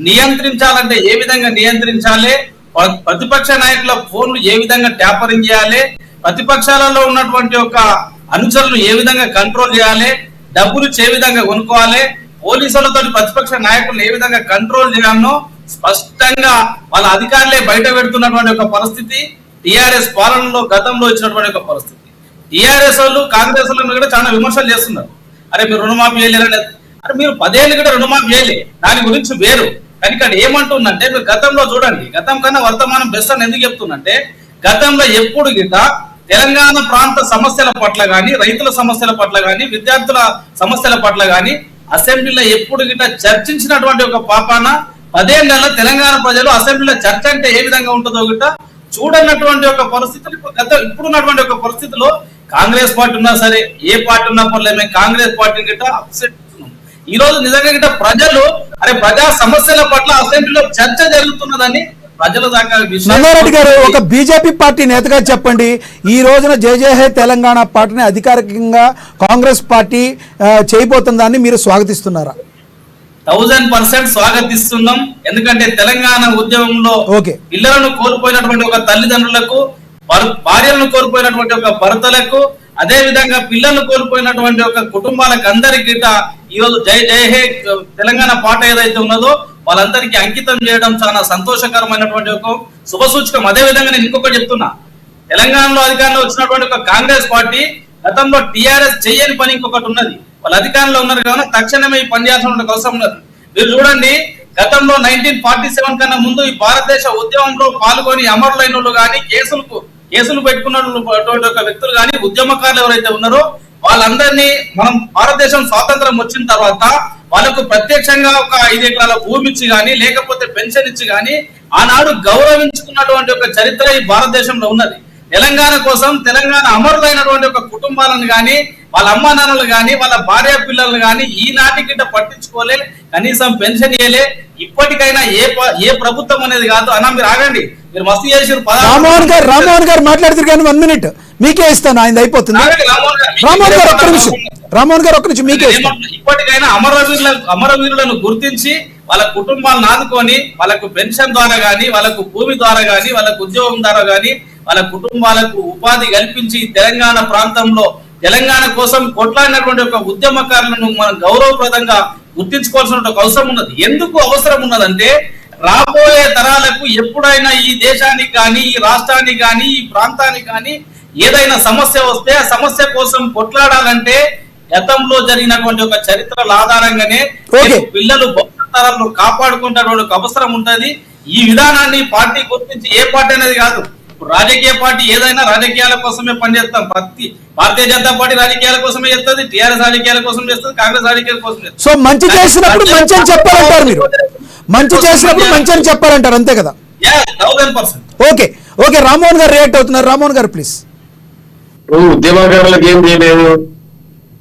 నియంత్రించాలంటే ఏ విధంగా నియంత్రించాలి, ప్రతిపక్ష నాయకుల ఫోన్లు ఏ విధంగా ట్యాపరింగ్ చేయాలి, ప్రతిపక్షాలలో ఉన్నటువంటి ఒక అనుచరులు ఏ విధంగా కంట్రోల్ చేయాలి, డబ్బులు ఏ విధంగా కొనుక్కోవాలి, పోలీసులతో ప్రతిపక్ష నాయకులను ఏ విధంగా కంట్రోల్ చేయాలనో స్పష్టంగా వాళ్ళ అధికారులే బయట పెడుతున్నటువంటి ఒక పరిస్థితి టిఆర్ఎస్ పాలనలో గతంలో ఇచ్చినటువంటి ఒక పరిస్థితి. టిఆర్ఎస్ వాళ్ళు కాంగ్రెస్ వాళ్ళు కూడా చాలా విమర్శలు చేస్తున్నారు. అరే మీరు రుణమాఫీ చేయలేరనే, అరే మీరు 10 ఏళ్ళు కూడా రుణమాఫీ చేయలే, దాని గురించి వేరు. కానీ ఇక్కడ ఏమంటుందంటే మీరు గతంలో చూడండి, గతం కన్నా వర్తమానం బెస్ట్ అని ఎందుకు చెప్తుందంటే గతంలో ఎప్పుడు గిట్ట తెలంగాణ ప్రాంత సమస్యల పట్ల గాని, రైతుల సమస్యల పట్ల గాని, విద్యార్థుల సమస్యల పట్ల గాని అసెంబ్లీలో ఎప్పుడు గిట్ట చర్చించినటువంటి ఒక పాపాన 10 ఏళ్లలో తెలంగాణ ప్రజలు అసెంబ్లీలో చర్చ అంటే ఏ విధంగా ఉంటుందో గిట్ట చూడనటువంటి ఒక పరిస్థితులు ఇప్పుడున్నటువంటి ఒక పరిస్థితిలో కాంగ్రెస్ పార్టీ ఉన్నా సరే, ఏ పార్టీ ఉన్నా పర్లేదు, మేము కాంగ్రెస్ పార్టీ గిట్ట అప్సెట్ అవుతున్నాం. ఈ రోజు నిజంగా గిట్ట ప్రజలు అరే ప్రజా సమస్యల పట్ల అసెంబ్లీలో చర్చ జరుగుతున్నదని ప్రజల దాకా. నందారెడ్డి గారు, ఒక బీజేపీ పార్టీ నేతగా చెప్పండి, ఈ రోజున జయజయహే తెలంగాణ పార్టీని అధికారికంగా కాంగ్రెస్ పార్టీ చేయబోతుందని మీరు స్వాగతిస్తున్నారా? 1000% స్వాగతిస్తున్నాం. ఎందుకంటే తెలంగాణ ఉద్యమంలో పిల్లలను కోల్పోయినటువంటి ఒక తల్లిదండ్రులకు భార్యలను కోల్పోయినటువంటి ఒక భర్తలకు, అదే విధంగా పిల్లలను కోల్పోయినటువంటి ఒక కుటుంబాలకు అందరికీ ఈ రోజు జై జై హే తెలంగాణ పాట ఏదైతే ఉన్నదో వాళ్ళందరికీ అంకితం చేయడం చాలా సంతోషకరమైనటువంటి ఒక శుభ సూచకం. అదే విధంగా నేను ఇంకొకటి చెప్తున్నా, తెలంగాణలో అధికారంలో వచ్చినటువంటి ఒక కాంగ్రెస్ పార్టీ గతంలో టీఆర్ఎస్ చేయని పని ఇంకొకటి ఉన్నది. వాళ్ళు అధికారంలో ఉన్నారు కాబట్టి తక్షణమే ఈ పని చేయాల్సిన అవసరం ఉన్నది. మీరు చూడండి, గతంలో 1947 కన్నా ముందు ఈ భారతదేశ ఉద్యమంలో పాల్గొని అమరులైన వాళ్ళు కానీ, కేసులు పెట్టుకున్నటువంటి ఒక వ్యక్తులు కానీ, ఉద్యమకారులు ఎవరైతే ఉన్నారో వాళ్ళందరినీ మనం భారతదేశం స్వాతంత్రం వచ్చిన తర్వాత వాళ్ళకు ప్రత్యక్షంగా ఒక 5 ఎకరాల భూమి ఇచ్చి కానీ, లేకపోతే పెన్షన్ ఇచ్చి కానీ ఆనాడు గౌరవించుకున్నటువంటి ఒక చరిత్ర ఈ భారతదేశంలో ఉన్నది. తెలంగాణ కోసం తెలంగాణ అమరులైనటువంటి ఒక కుటుంబాలను కానీ, వాళ్ళ అమ్మా నాన్నలు కానీ, వాళ్ళ భార్య పిల్లలు కానీ ఈనాటికి పట్టించుకోలే, కనీసం పెన్షన్ ఇవ్వలే. ఇప్పటికైనా ఏ ప్రభుత్వం అనేది కాదు అన్న. మీరు ఆగండి, మీరు మస్తు చేసారు. రామ్మోహన్ గారు మాట్లాడుతారు కానీ 1 మినిట్ మీకే ఇస్తాను, ఆయన అయిపోతుంది. రామ్మోహన్ గారు ఒక్క నిమిషం మీకే ఇస్తాను. ఇప్పటికైనా అమరవీరులను గుర్తించి వాళ్ళ కుటుంబాలను ఆదుకొని వాళ్ళకు పెన్షన్ ద్వారా గానీ, వాళ్ళకు భూమి ద్వారా గానీ, వాళ్ళకు ఉద్యోగం ద్వారా గానీ, వాళ్ళ కుటుంబాలకు ఉపాధి కల్పించి తెలంగాణ ప్రాంతంలో తెలంగాణ కోసం కొట్లాడినటువంటి ఒక ఉద్యమకారులను మనం గౌరవప్రదంగా గుర్తించుకోవాల్సిన ఒక అవసరం ఉన్నది. ఎందుకు అవసరం ఉన్నదంటే, రాబోయే తరాలకు ఎప్పుడైనా ఈ దేశానికి కానీ, ఈ రాష్ట్రానికి కానీ, ఈ ప్రాంతానికి కానీ ఏదైనా సమస్య వస్తే ఆ సమస్య కోసం కొట్లాడాలంటే గతంలో జరిగినటువంటి ఒక చరిత్రల ఆధారంగానే పిల్లలు భవిష్యత్ తరాలను కాపాడుకుంటున్న ఒక అవసరం ఉంటది. ఈ విధానాన్ని పార్టీ గుర్తించి, ఏ పార్టీ అనేది కాదు, రాజకీయ పార్టీ ఏదైనా రాజకీయాల కోసమే పనిచేస్తాం. భారతీయ జనతా పార్టీ రాజకీయాల కోసమే చేస్తుంది, టీఆర్ఎస్ రాజకీయాల కోసం చేస్తుంది, కాంగ్రెస్ రాజకీయాల కోసం చేస్తుంది. సో మంచి చేసినప్పుడు మంచి అని చెప్పాలంటారు మీరు, మంచి చేసినప్పుడు మంచి అని చెప్పాలంటారు, అంతే కదా? 1000%. ఓకే ఓకే, రామ్మోహన్ గారు రియాక్ట్ అవుతున్నారు. రామ్మోహన్ గారు ప్లీజ్. ఉద్యమకారులకు ఏం చేయలేదు,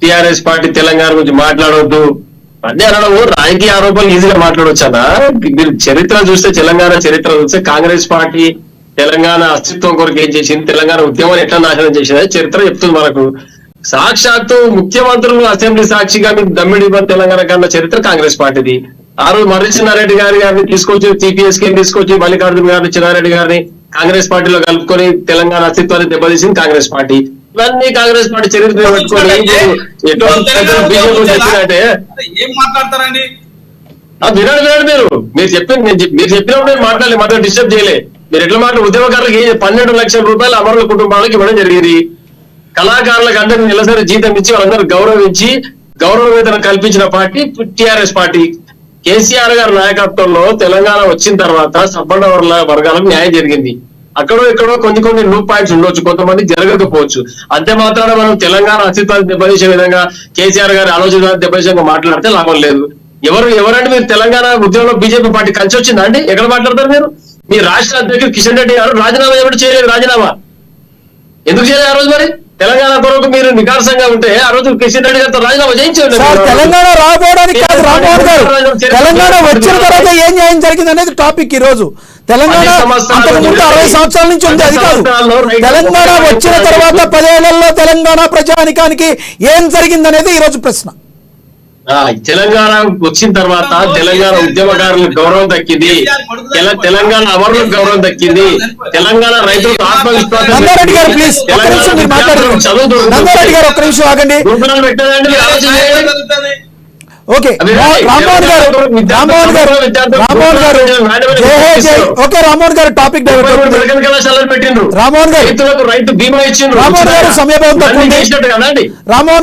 టిఆర్ఎస్ పార్టీ తెలంగాణ గురించి మాట్లాడవద్దు అదే అనడం రాజకీయ ఆరోపణలు ఈజీగా మాట్లాడవచ్చానా? మీరు చరిత్ర చూస్తే, తెలంగాణ చరిత్ర చూస్తే కాంగ్రెస్ పార్టీ తెలంగాణ అస్తిత్వం కొరకు ఏం చేసింది, తెలంగాణ ఉద్యమాన్ని ఎట్లా నాశనం చేసింది చరిత్ర చెప్తుంది మనకు. సాక్షాత్తు ముఖ్యమంత్రులు అసెంబ్లీ సాక్షిగా మీకు దమ్మిడి తెలంగాణ కన్నా చరిత్ర కాంగ్రెస్ పార్టీది. ఆ రోజు మర్రి చిన్నారెడ్డి గారిని తీసుకొచ్చి, టీపీఎస్ కి తీసుకొచ్చి మల్లికార్జున గారిని, చిన్నారెడ్డి గారిని కాంగ్రెస్ పార్టీలో కలుపుకొని తెలంగాణ అస్తిత్వాన్ని దెబ్బతీసింది కాంగ్రెస్ పార్టీ. ఇవన్నీ కాంగ్రెస్ పార్టీ చరిత్ర పెట్టుకొని చెప్పినట్టే ఏం మాట్లాడతారండి? వినండి మీరు చెప్పినప్పుడు మాట్లాడలేదు, మాత్రం డిస్టర్బ్ చేయలే. మీరు ఎట్లా ఉద్యమకారులకు 12 లక్షల రూపాయలు అమరుల కుటుంబాలకు ఇవ్వడం జరిగింది. కళాకారులకు అందరినీ నెలసరి జీతం ఇచ్చి వాళ్ళందరూ గౌరవించి గౌరవ వేతనం కల్పించిన పార్టీ టిఆర్ఎస్ పార్టీ. కేసీఆర్ గారి నాయకత్వంలో తెలంగాణ వచ్చిన తర్వాత సబ్బండ వర్గాలకు న్యాయం జరిగింది. అక్కడో ఇక్కడో కొన్ని లూప్ పాయింట్స్ ఉండొచ్చు, కొంతమంది జరగకపోవచ్చు. అంతే మాత్రాన మనం తెలంగాణ అస్తిత్వాన్ని దెబ్బతీసే విధంగా, కేసీఆర్ గారి ఆలోచన దెబ్బతీసే మాట్లాడితే లాభం లేదు. ఎవరంటే మీరు తెలంగాణ ఉద్యమంలో బీజేపీ పార్టీ కలిసి వచ్చిందా అండి? ఎక్కడ మాట్లాడతారు మీరు? మీ రాష్ట్ర అధ్యక్షుడు కిషన్ రెడ్డి గారు రాజీనామా ఎవరు చేయలేదు. రాజీనామా ఎందుకు చేయలేదు ఆ రోజు? మరి తెలంగాణ కొరకు మీరు నికార్సంగా ఉంటే ఆ రోజు కిషన్ రెడ్డి గారితో రాజీనామా చేయించండి. తెలంగాణ రాబోడానికి కాదు, రామ్మోహన్ గారు తెలంగాణ వచ్చిన తర్వాత ఏం న్యాయం జరిగింది అనేది టాపిక్ ఈ రోజు. తెలంగాణ అంతకుముందు 60 సంవత్సరాల నుంచి ఉంది, అది కాదు. తెలంగాణ వచ్చిన తర్వాత 10 ఏళ్లలో తెలంగాణ ప్రజానికానికి ఏం జరిగింది అనేది ఈ రోజు ప్రశ్న. తెలంగాణ వచ్చిన తర్వాత తెలంగాణ ఉద్యమకారులకు గౌరవం దక్కింది, తెలంగాణ అమరులకు గౌరవం దక్కింది, తెలంగాణ రైతులకు ఆత్మవిశ్వాసం. నందారెడ్డి గారు ప్లీజ్ నందారెడ్డి గారు ఒక్క నిమిషం ఆగండి. ఓకే రామ్మోహన్ గారు టాపిక్ రామ్మోహన్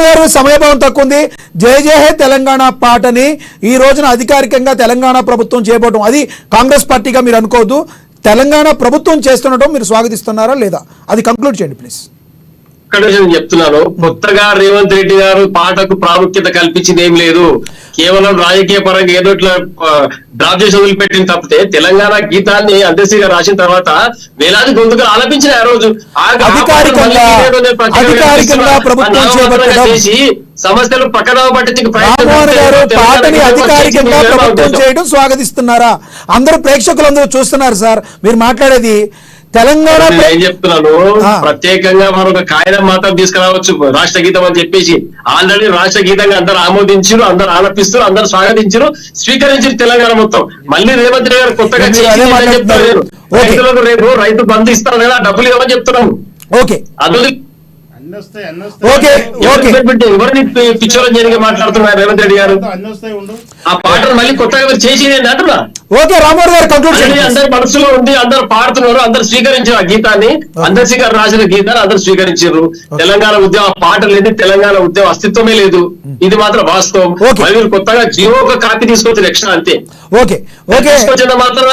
గారు సమయభావం తక్కువ ఉంది. జై జై హే తెలంగాణ పాటని ఈ రోజున అధికారికంగా తెలంగాణ ప్రభుత్వం చేయబోవడం, అది కాంగ్రెస్ పార్టీగా మీరు అనుకోవద్దు. తెలంగాణ ప్రభుత్వం చేస్తుండటం మీరు స్వాగతిస్తున్నారా లేదా, అది కంక్లూడ్ చేయండి ప్లీజ్. చెప్తున్నాను, కొత్తగా రేవంత్ రెడ్డి గారు పాటకు ప్రాముఖ్యత కల్పించింది ఏం లేదు. కేవలం రాజకీయ పరంగా ఏదో ఇట్లా డ్రాప్ చేసి వదిలిపెట్టిన తప్పితే తెలంగాణ గీతాన్ని అంత్యశ్రీగా రాసిన తర్వాత వేలాది గొంతుకలు ఆలపించిన ఆ రోజు చేసి సమస్యలు పక్కన పట్టించి పాటని అధికారికంగా ప్రభుత్వం చేయడం స్వాగతిస్తున్నారా? అందరూ ప్రేక్షకులందరూ చూస్తున్నారు సార్ మీరు మాట్లాడేది. తెలంగాణ నేను ఏం చెప్తున్నాను, ఆ. ప్రత్యేకంగా మనం ఒక కాగితం మాత్రం తీసుకురావచ్చు రాష్ట్ర గీతం అని చెప్పేసి. ఆల్రెడీ రాష్ట్ర గీతంగా అందరు ఆమోదించారు, అందరు ఆలపిస్తారు, అందరు స్వాగతించారు, స్వీకరించారు తెలంగాణ మొత్తం. మళ్ళీ రేవంత్ రెడ్డి గారు కొత్తగా మీరు అదే మాట్లాడుతున్నారు. ఓకే. రైతులకు రేపు రైతు బంధు ఇస్తారు కదా, డబ్బులు ఇవ్వమని చెప్తున్నాము. ఓకే అది అన్ని వస్తాయి ఓకే ఓకే ఎవరిని పిచ్చోరంజనిగా మాట్లాడుతున్నారు రేవంత్ రెడ్డి గారు? అన్ని వస్తాయి ఉండు. ఆ పాటను మళ్ళీ కొత్తగా మీరు చేసింది అంటున్నా. ఓకే రామారావు గారు కంక్లూడ్ ఆల్రెడీ చేయండి. అందరి మనసులో ఉంది, అందరు పాడుతున్నారు, అందరు స్వీకరించారు ఆ గీతాన్ని. అందర్శి గారు రాసిన గీతాన్ని అందరు స్వీకరించారు. తెలంగాణ ఉద్యమం ఆ పాట లేదు, తెలంగాణ ఉద్యమం అస్తిత్వమే లేదు, ఇది మాత్రం వాస్తవం. ఓకే. మరి మీరు కొత్తగా జియో ఒక కాపీ తీసుకొచ్చారు ఎక్స్ట్రా, అంతే. ఓకే ఓకే తీసుకొచ్చిన మాత్రం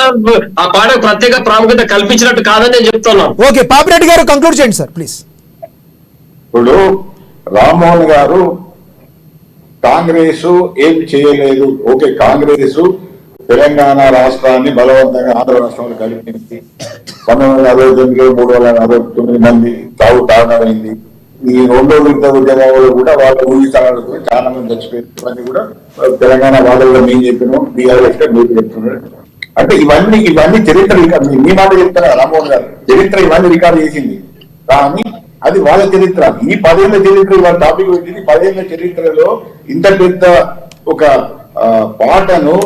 ఆ పాటకు ప్రత్యేక ప్రాముఖ్యత కల్పించినట్టు కాదని నేను చెప్తున్నాను. ఓకే పాపిరెడ్డి గారు కంక్లూడ్ చేయండి సార్ ప్లీజ్. ఇప్పుడు రామ్మోహన్ గారు కాంగ్రెస్ ఏం చేయలేదు. ఓకే, కాంగ్రెస్ తెలంగాణ రాష్ట్రాన్ని బలవంతంగా ఆంధ్ర రాష్ట్రంలో కలిపింది. 1969లో 349 మంది చావు కారణమైంది. ఈ రెండో విడత ఉద్యమంలో కూడా వాళ్ళు ఊహించాలనుకుని చాలా మంది చచ్చిపోయింది. ఇవన్నీ కూడా తెలంగాణ వాళ్ళలో మేము చెప్పినాం, బీఆర్ఎస్ మీరు చెప్తున్నారు. అంటే ఇవన్నీ చరిత్ర మీ మాట చెప్తారా రామ్మోహన్ గారు? చరిత్ర ఇవన్నీ రికార్డు చేసింది, కానీ అది వాళ్ళ చరిత్ర. ఈ 10 ఏళ్ల చరిత్ర వాళ్ళ టాపిక్ పెట్టింది. 10 ఏళ్ల చరిత్రలో ఇంత పెద్ద ఒక పాటను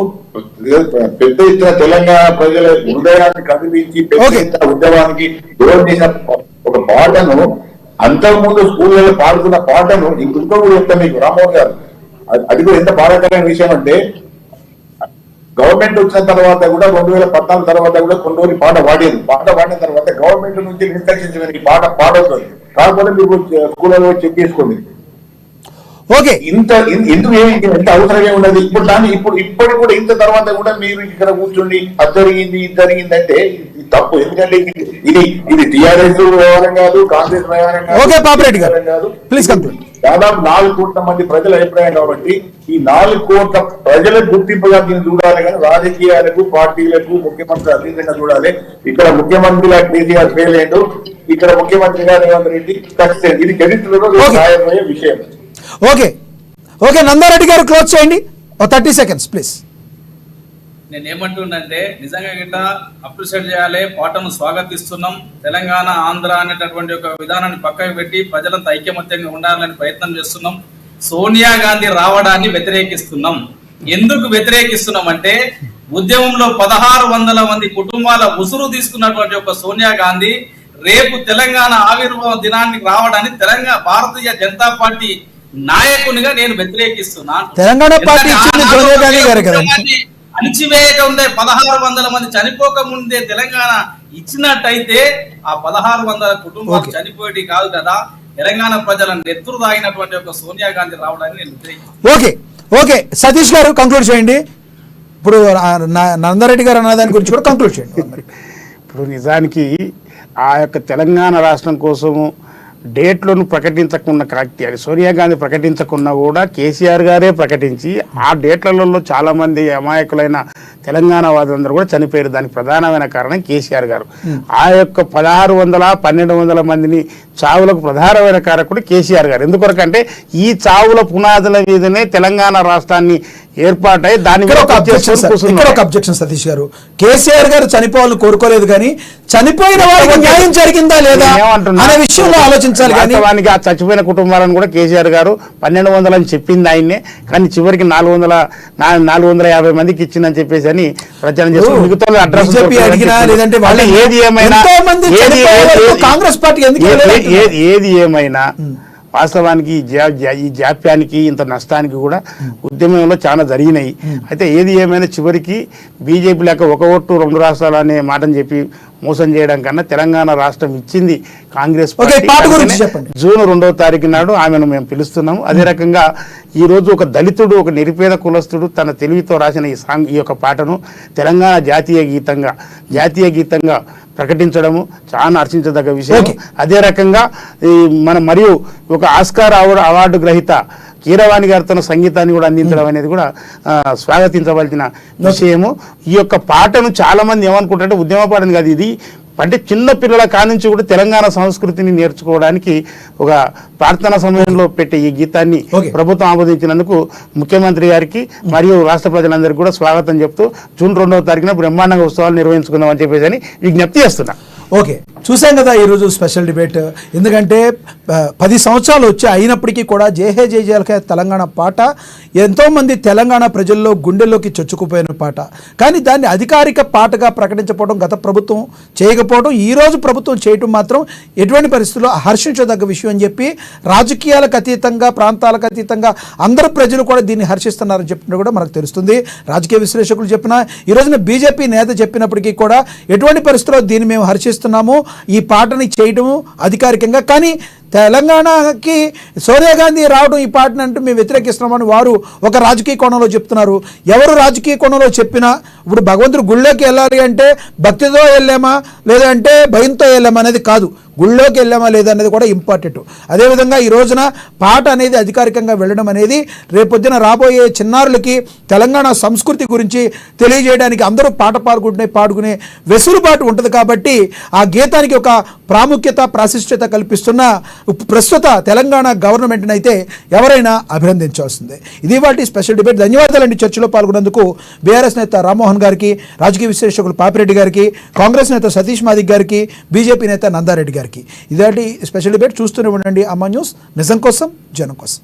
పెద్ద ఎత్తున తెలంగాణ ప్రజల హృదయాన్ని కదిలించి పెద్ద ఎత్తున ఉద్యమానికి దూరం చేసిన ఒక పాటను, అంతకుముందు స్కూళ్ళలో పాడుతున్న పాటను ఇంకో కూడా చెప్తాను మీకు రామ్మోహన్ గారు. అది కూడా ఎంత బాధాకరమైన విషయం అంటే, గవర్నమెంట్ వచ్చిన తర్వాత కూడా 2014 తర్వాత కూడా కొన్ని రోజులు పాట పాడిన తర్వాత గవర్నమెంట్ నుంచి ఇన్స్ట్రక్షన్స్ ఈ పాట పాడవుతుంది, కాకపోతే మీరు స్కూళ్ళలో చెక్ చేసుకోండి. ఓకే ఎందుకు ఎంత అవసరమే ఉన్నది ఇప్పుడు దాన్ని ఇప్పటికి కూడా ఇంత తర్వాత కూడా మీరు ఇక్కడ కూర్చోండి అది జరిగింది ఇది జరిగింది అంటే ఇది తప్పు. ఎందుకంటే ఇది టిఆర్ఎస్ వ్యవహారం కాదు, కాంగ్రెస్ వ్యవహారం ఓకే పాపిరెడ్డి గారు కాదు. Please conclude. దాదాపు 4 కోట్ల మంది ప్రజల అభిప్రాయం కాబట్టి ఈ 4 కోట్ల ప్రజలకు గుర్తింపుగా దీన్ని చూడాలి, కానీ రాజకీయాలకు పార్టీలకు ముఖ్యమంత్రి అతీతంగా చూడాలి. ఇక్కడ ముఖ్యమంత్రిగా కేసీఆర్ ఫెయిల్ అయ్యాడు, ఇక్కడ ముఖ్యమంత్రిగా రేవంత్ రెడ్డి సక్సెస్. ఇది చరిత్రలో సాయమయ్యే విషయం. ఓకే ఓకే నందారెడ్డి గారు క్లోజ్ చేయండి 30 seconds ప్లీజ్. నేను ఏమంటుండంటే నిజంగా గిట్ట అప్రిషియేట్ చేయాలి, పాటను స్వాగతిస్తున్నాం. తెలంగాణ ఆంధ్ర అనేటటువంటి ఒక విధానాన్ని పక్కకు పెట్టి ప్రజలంతా ఐక్యమత్యంగా ఉండాలని ప్రయత్నం చేస్తున్నాం. సోనియా గాంధీ రావడాన్ని వ్యతిరేకిస్తున్నాం. ఎందుకు వ్యతిరేకిస్తున్నాం అంటే, ఉద్యమంలో 1600 మంది కుటుంబాల ఉసురు తీసుకున్నటువంటి ఒక సోనియా గాంధీ రేపు తెలంగాణ ఆవిర్భావ దినానికి రావడాన్ని తెలంగాణ భారతీయ జనతా పార్టీ నాయకునిగా నేను వ్యతిరేకిస్తున్నాను. తెలంగాణ పార్టీ ఇచ్చింది సోనియా గాంధీ గారు కదండి. అణిచివేయటం 1600 మంది చనిపోక ముందే తెలంగాణ ఇచ్చినట్టయితే ఆ 1600 కుటుంబాలు చనిపోయేటి కాదు కదా. తెలంగాణ ప్రజలను నెత్తురు తాగినటువంటి ఒక సోనియా గాంధీ రావడాన్ని నేను వ్యతిరేకిస్తున్నాను. ఓకే ఓకే సతీష్ గారు కంక్లూడ్ చేయండి. ఇప్పుడు నందారెడ్డి గారు అన్న దాని గురించి కూడా కంక్లూడ్ చేయండి. ఇప్పుడు నిజానికి ఆ యొక్క తెలంగాణ రాష్ట్రం కోసము డేట్లను ప్రకటించకుండా అది సోనియా గాంధీ ప్రకటించకుండా కూడా కేసీఆర్ గారే ప్రకటించి ఆ డేట్లలో చాలా మంది అమాయకులైన తెలంగాణ వాదులందరూ కూడా చనిపోయారు. దానికి ప్రధానమైన కారణం కేసీఆర్ గారు. ఆ యొక్క 1600-1200 మందిని చావులకు ప్రధానమైన కారకుడు కేసీఆర్ గారు. ఎందుకొరకంటే ఈ చావుల పునాదుల మీదనే తెలంగాణ రాష్ట్రాన్ని ఏర్పాటై దాని ఇక్కడ ఒక అబ్జెక్షన్ సతీష్ గారు, కేసీఆర్ గారు చనిపోవాలని కోరుకోలేదు, కానీ చనిపోయిన వారికి న్యాయం జరిగిందా లేదా అనే విషయంలో ఆలోచించాలి. కానీ ఆ చచ్చిపోయిన కుటుంబాలను కూడా కేసీఆర్ గారు 1200 అని చెప్పింది ఆయన్నే, కానీ చివరికి 450 మందికి ఇచ్చిందని చెప్పేసి అని ప్రచారం చేస్తారు. మిగతా అడ్రస్ లేదంటే ఏది ఏమైనా కాంగ్రెస్ పార్టీ ఏది ఏమైనా వాస్తవానికి ఈ జాప్యానికి ఇంత నష్టానికి కూడా ఉద్యమంలో చాలా జరిగినాయి. అయితే ఏది ఏమైనా చివరికి బీజేపీ లేక ఒక ఓటు 2 రాష్ట్రాలు అనే మాటను చెప్పి మోసం చేయడం కన్నా తెలంగాణ రాష్ట్రం ఇచ్చింది కాంగ్రెస్ పార్టీ. జూన్ 2వ తారీఖు నాడు ఆమెను మేము పిలుస్తున్నాము. అదే రకంగా ఈ రోజు ఒక దళితుడు, ఒక నిరుపేద కులస్తుడు తన తెలివితో రాసిన ఈ యొక్క పాటను తెలంగాణ జాతీయ గీతంగా ప్రకటించడము చాలా హర్షించదగ్గ విషయం. అదే రకంగా మరియు ఒక ఆస్కార్ అవార్డు గ్రహీత కీరవాణి గారు తన సంగీతాన్ని కూడా అందించడం అనేది కూడా స్వాగతించవలసిన విషయము. ఈ యొక్క పాటను చాలా మంది ఏమనుకుంటారంటే ఉద్యమ పాటను కాదు, ఇది అంటే చిన్న పిల్లల కానుంచి కూడా తెలంగాణ సంస్కృతిని నేర్చుకోవడానికి ఒక ప్రార్థన సమయంలో పెట్టే ఈ గీతాన్ని ప్రభుత్వం ఆమోదించినందుకు ముఖ్యమంత్రి గారికి మరియు రాష్ట్ర ప్రజలందరికీ కూడా స్వాగతం చెప్తూ జూన్ 2వ తారీఖున బ్రహ్మాండంగా ఉత్సవాలు నిర్వహించుకుందామని చెప్పేసి విజ్ఞప్తి చేస్తున్నా. ఓకే, చూసాం కదా ఈరోజు స్పెషల్ డిబేట్. ఎందుకంటే 10 సంవత్సరాలు వచ్చి అయినప్పటికీ కూడా జేహే జయజయలకే తెలంగాణ పాట ఎంతోమంది తెలంగాణ ప్రజల్లో గుండెల్లోకి చొచ్చుకుపోయిన పాట. కానీ దాన్ని అధికారిక పాటగా ప్రకటించకపోవడం, గత ప్రభుత్వం చేయకపోవడం, ఈరోజు ప్రభుత్వం చేయటం మాత్రం ఎటువంటి పరిస్థితుల్లో హర్షించదగ్గ విషయం అని చెప్పి రాజకీయాలకు అతీతంగా, ప్రాంతాలకు అతీతంగా అందరు ప్రజలు కూడా దీన్ని హర్షిస్తున్నారని చెప్పినట్టు కూడా మనకు తెలుస్తుంది. రాజకీయ విశ్లేషకులు చెప్పినా, ఈ రోజున బీజేపీ నేత చెప్పినప్పటికీ కూడా ఎటువంటి పరిస్థితుల్లో దీన్ని మేము హర్షిస్తున్నాము, ఈ పాటని చేయడము అధికారికంగా. కానీ తెలంగాణకి సోనియా గాంధీ రావడం ఈ పాటని అంటూ మేము వ్యతిరేకిస్తున్నామని వారు ఒక రాజకీయ కోణంలో చెప్తున్నారు. ఎవరు రాజకీయ కోణంలో చెప్పినా ఇప్పుడు భగవంతుడు గుళ్ళోకి వెళ్ళాలి అంటే భక్తితో వెళ్ళామా లేదంటే భయంతో వెళ్ళామా అనేది కాదు, గుళ్ళోకి వెళ్ళామా లేదా అనేది కూడా ఇంపార్టెంట్. అదేవిధంగా ఈ రోజున పాట అనేది అధికారికంగా వెళ్ళడం అనేది రేపొద్దున రాబోయే చిన్నారులకి తెలంగాణ సంస్కృతి గురించి తెలియజేయడానికి అందరూ పాట పాడుకునే వెసులుబాటు ఉంటుంది. కాబట్టి ఆ గీతానికి ఒక ప్రాముఖ్యత, ప్రాశస్త్యత కల్పిస్తున్న ప్రస్తుత తెలంగాణ గవర్నమెంట్ని అయితే ఎవరైనా అభినందించాల్సిందే. ఇది వాటి స్పెషల్ డిబేట్. ధన్యవాదాలండి చర్చలో పాల్గొన్నందుకు. బీఆర్ఎస్ నేత రామ్మోహన్ గారికి, రాజకీయ విశ్లేషకులు పాపిరెడ్డి గారికి, కాంగ్రెస్ నేత సతీష్ మాదిక్ గారికి, బీజేపీ నేత నందారెడ్డి గారికి. ఇదాటి స్పెషల్ డిబేట్ చూస్తూనే ఉండండి అమ్మా న్యూస్. నిజం కోసం, జనం కోసం.